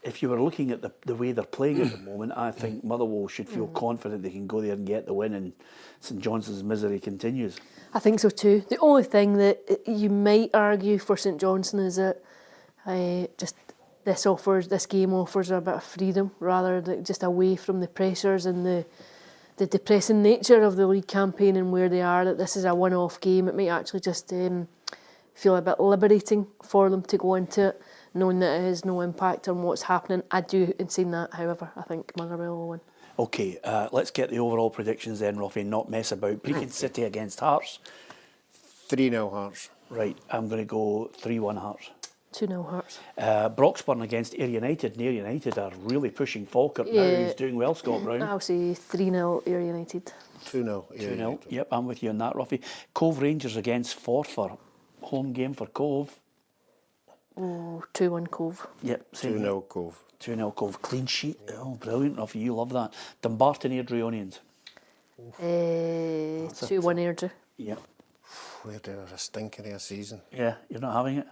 if you were looking at the way they're playing at the moment, I think Motherwell should feel confident they can go there and get the win, and St Johnstone's misery continues. I think so too. The only thing that you might argue for St Johnstone is that just this game offers a bit of freedom rather than just away from the pressures and the depressing nature of the league campaign and where they are, that this is a one-off game. It might actually just feel a bit liberating for them to go into it, knowing that it has no impact on what's happening. I do, in saying that, however, I think Motherwell will win. Okay, let's get the overall predictions then, Ruffy, not mess about. Brecon City against Hearts. 3-0 Hearts. Right, I'm going to go 3-1 Hearts. 2-0 Hearts. Broxburn against Ayr United. And Ayr United are really pushing Falkirk now. He's doing well, Scott Brown. I'll say 3-0 Ayr United. 2-0 Ayr 2-0. United. Yep, I'm with you on that, Ruffy. Cove Rangers against Forfar. Home game for Cove. Oh, 2-1 Cove. Yep, same. 2-0 Cove. 2-0 Cove. Clean sheet. Oh, brilliant, Ruffy. You love that. Dumbarton Airdrieonians. 2-1 Airdrie. Yep. We're doing a stinker of a season. Yeah, you're not having it?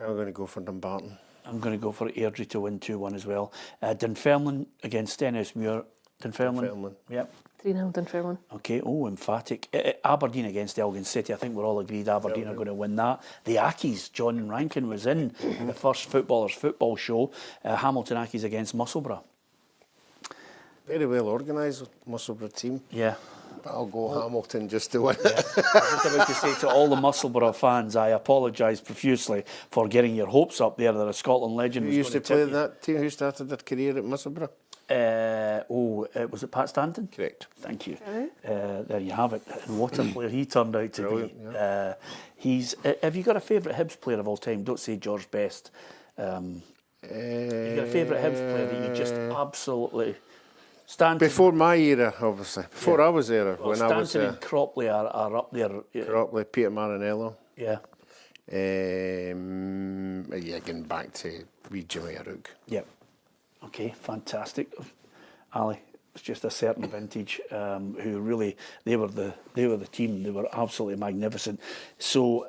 I'm going to go for Dumbarton. I'm going to go for Airdrie to win 2-1 as well. Dunfermline against Stenhousemuir. Dunfermline. Yep. 3-0 Dunfermline. Okay, emphatic. Aberdeen against Elgin City. I think we're all agreed Aberdeen are going to win that. The Ackies, John Rankin was in the first Footballers Football show. Hamilton Ackies against Musselburgh. Very well organised Musselburgh team. Yeah. But I'll go Hamilton just to win. I was just about to say to all the Musselburgh fans, I apologise profusely for getting your hopes up there that a Scotland legend Who was used to going play tip that team? Who started their career at Musselburgh? was it Pat Stanton? Correct. Thank you. There you have it. And what a player he turned out to be. Yeah. He's. Have you got a favourite Hibs player of all time? Don't say George Best. You got a favourite Hibs player that you just absolutely... Stanton, Before my era, obviously. Before I was there. well, When Stanton I was and Cropley are up there. Cropley, Peter Marinello. Yeah. Getting back to wee Jimmy Arook. Yep. Okay, fantastic. Ali, it's just a certain vintage who really they were the team. They were absolutely magnificent. So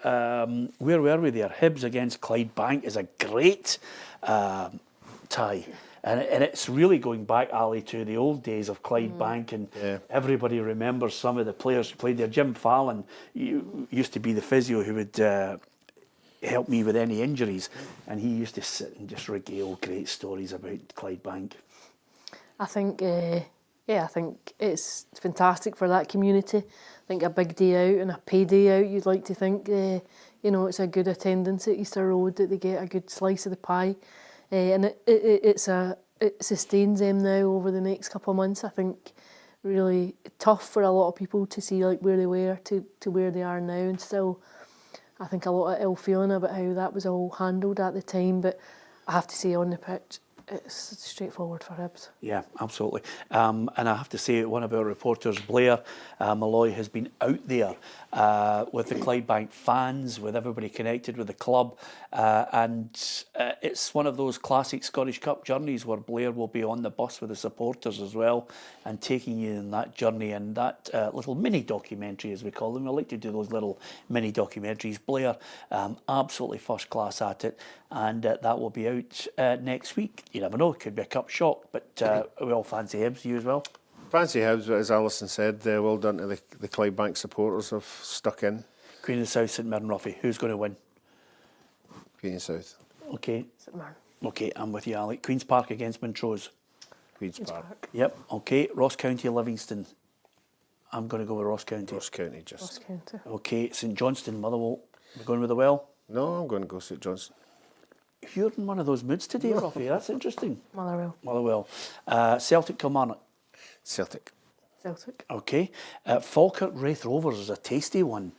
where were we there? Hibs against Clydebank is a great tie. And it's really going back, Ali, to the old days of Clydebank, and everybody remembers some of the players who played there. Jim Fallon used to be the physio who would help me with any injuries, and he used to sit and just regale great stories about Clydebank. I think, I think it's fantastic for that community. I think a big day out and a payday out, you'd like to think, it's a good attendance at Easter Road, that they get a good slice of the pie. And it sustains them now over the next couple of months. I think really tough for a lot of people to see like where they were to where they are now, and still I think a lot of ill feeling about how that was all handled at the time. But I have to say, on the pitch, it's straightforward for Hibs. Yeah, absolutely. And I have to say, one of our reporters, Blair Malloy, has been out there with the Clydebank fans, with everybody connected with the club. And it's one of those classic Scottish Cup journeys where Blair will be on the bus with the supporters as well and taking you in that journey and that little mini documentary, as we call them. I like to do those little mini documentaries. Blair, absolutely first class at it. And that will be out next week. You never know, it could be a cup shock, but we all fancy Hibs. You as well? Fancy Hibs, as Allison said, well done to the Clydebank supporters have stuck in. Queen of the South, St Mirren, Ruffy. Who's going to win? Queen of the South. Okay. St Mirren. Okay, I'm with you, Ali. Queen's Park against Montrose. Queen's Park. Yep, okay. Ross County, Livingston. I'm going to go with Ross County. Ross County, just. Ross County. Okay, St Johnstone, Motherwell. We're going with the Well. No, I'm going to go St Johnstone. You're in one of those moods today, Ruffy. That's interesting. Motherwell. Celtic, Kilmarnock. Celtic. Celtic. Okay. Falkirk, Wraith Rovers is a tasty one.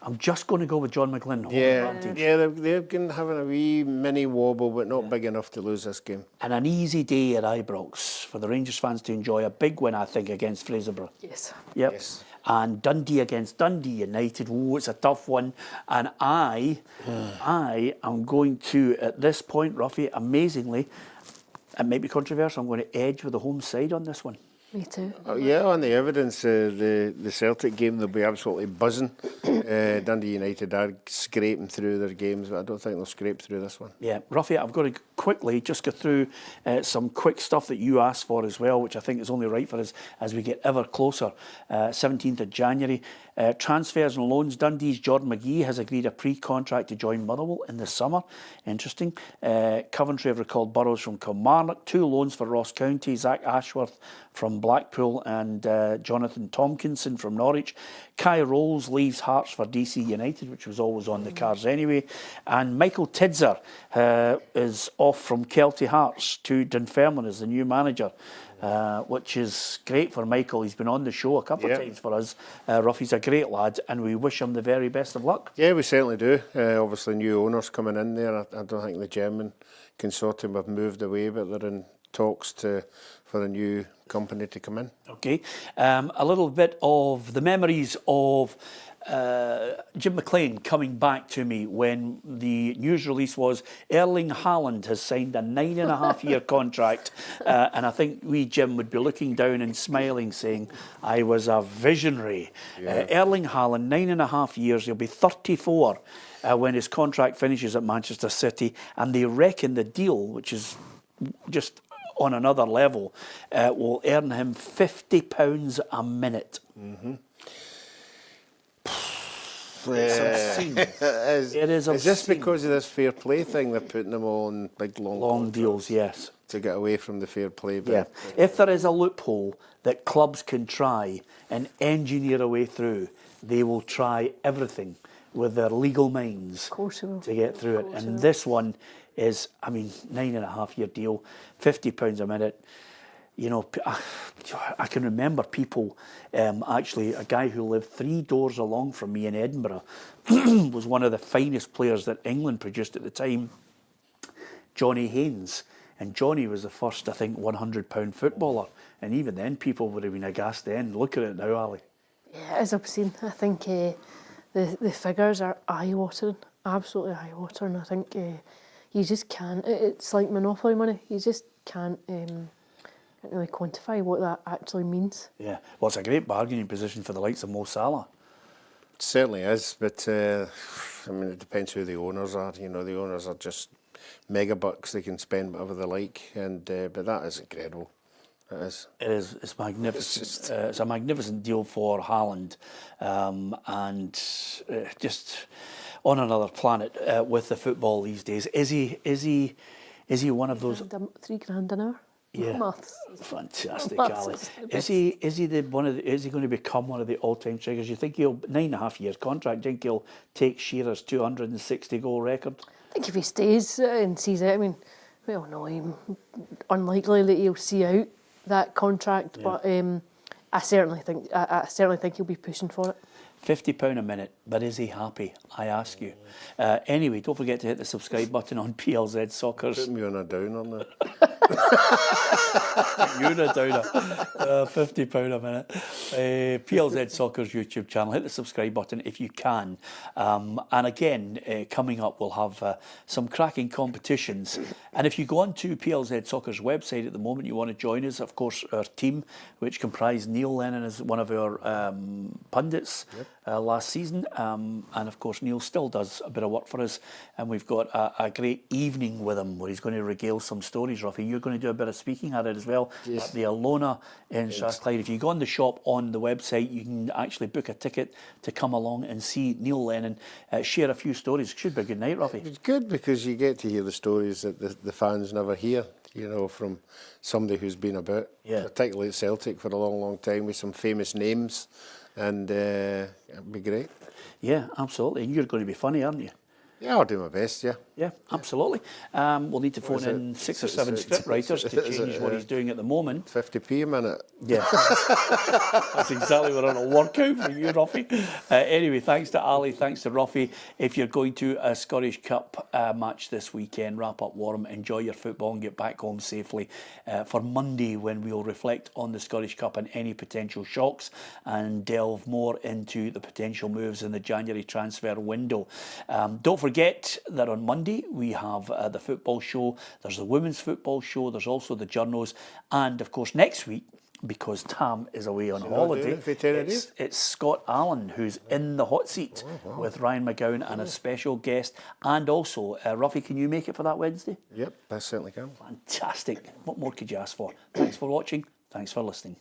I'm just going to go with John McGlynn. They're going to have a wee mini wobble, but not big enough to lose this game. And an easy day at Ibrox for the Rangers fans to enjoy. A big win, I think, against Fraserburgh. Yes. Yep. Yes. And Dundee against Dundee United. Oh, it's a tough one. And I am going to, at this point, Ruffy, amazingly, it might be controversial, I'm going to edge with the home side on this one. Me too. On the evidence, the Celtic game, they'll be absolutely buzzing. Dundee United are scraping through their games, but I don't think they'll scrape through this one. Yeah, Ruffy, I've got to quickly just go through some quick stuff that you asked for as well, which I think is only right for us as we get ever closer. 17th of January. Transfers and loans. Dundee's Jordan McGee has agreed a pre-contract to join Motherwell in the summer. Interesting. Coventry have recalled Burrows from Kilmarnock. 2 loans for Ross County. Zach Ashworth from Blackpool and Jonathan Tompkinson from Norwich. Kai Rolls leaves Hearts for DC United, which was always on the cards anyway. And Michael Tidser is off from Kelty Hearts to Dunfermline as the new manager. Which is great for Michael. He's been on the show a couple of times for us. Ruffy's a great lad, and we wish him the very best of luck. Yeah, we certainly do. Obviously, new owners coming in there. I don't think the German consortium have moved away, but they're in talks for a new company to come in. Okay. A little bit of the memories of Jim McLean coming back to me when the news release was Erling Haaland has signed a 9.5-year contract, and I think Jim would be looking down and smiling saying I was a visionary. Erling Haaland, 9.5 years, he'll be 34 when his contract finishes at Manchester City, and they reckon the deal, which is just on another level, will earn him £50 a minute. Mm-hmm. It's obscene. It is obscene. Is this because of this fair play thing? They're putting them all on big long deals, yes. To get away from the fair play bit. Yeah. If there is a loophole that clubs can try and engineer a way through, they will try everything with their legal minds to get through it. And this one is, 9.5-year deal, £50 a minute. You know, I can remember people, actually, a guy who lived 3 doors along from me in Edinburgh was one of the finest players that England produced at the time, Johnny Haynes. And Johnny was the first, I think, £100 footballer. And even then, people would have been aghast then. Look at it now, Ali. Yeah, it is obscene. I think the figures are eye-watering, absolutely eye-watering. I think you just can't, it's like monopoly money, you just can't really quantify what that actually means. Yeah, well, it's a great bargaining position for the likes of Mo Salah. It certainly is, but it depends who the owners are. You know, the owners are just mega bucks. They can spend whatever they like, and but that is incredible. It is. It is. It's magnificent. It's a magnificent deal for Haaland, and just on another planet with the football these days. Is he one of those? £3,000 an hour. Yeah, Maths. Fantastic, Ali. Is he going to become one of the all-time strikers? You think he'll 9.5 years contract? Do you think he'll take Shearer's 260 goal record? I think if he stays and sees it, we all know him. Unlikely that he'll see out that contract, but I certainly think he'll be pushing for it. £50 a minute, but is he happy? I ask you. Anyway, don't forget to hit the subscribe button on PLZ Soccer's. Put me on a downer now. You're a downer. £50 a minute. PLZ Soccer's YouTube channel. Hit the subscribe button if you can. And again, coming up, we'll have some cracking competitions. And if you go on to PLZ Soccer's website at the moment, you want to join us, of course, our team, which comprised Neil Lennon as one of our pundits last season. And of course, Neil still does a bit of work for us. And we've got a great evening with him where he's going to regale some stories, Ruffy. You're going to do a bit of speaking at it as well. Yes. At the Alona in Strathclyde. If you go on the shop on the website, you can actually book a ticket to come along and see Neil Lennon share a few stories. It should be a good night, Ruffy. It's good because you get to hear the stories that the fans never hear, you know, from somebody who's been about, particularly at Celtic for a long, long time with some famous names, and it'd be great. Yeah, absolutely. And you're going to be funny, aren't you? Yeah, I'll do my best, yeah. Yeah, absolutely. We'll need to phone in 6 or 7 script writers to change what he's doing at the moment. 50p a minute. Yeah, that's exactly what it'll work out for you, Ruffy. Anyway, thanks to Ali, thanks to Ruffy. If you're going to a Scottish Cup match this weekend, wrap up warm, enjoy your football and get back home safely for Monday, when we'll reflect on the Scottish Cup and any potential shocks and delve more into the potential moves in the January transfer window. Don't forget that on Monday we have the football show, there's the women's football show, there's also the journos, and of course next week, because Tam is away on holiday, it's Scott Allen who's in the hot seat with Ryan McGowan and a special guest. And also, Ruffy, can you make it for that Wednesday? Yep, I certainly can. Fantastic. What more could you ask for? Thanks for watching. Thanks for listening.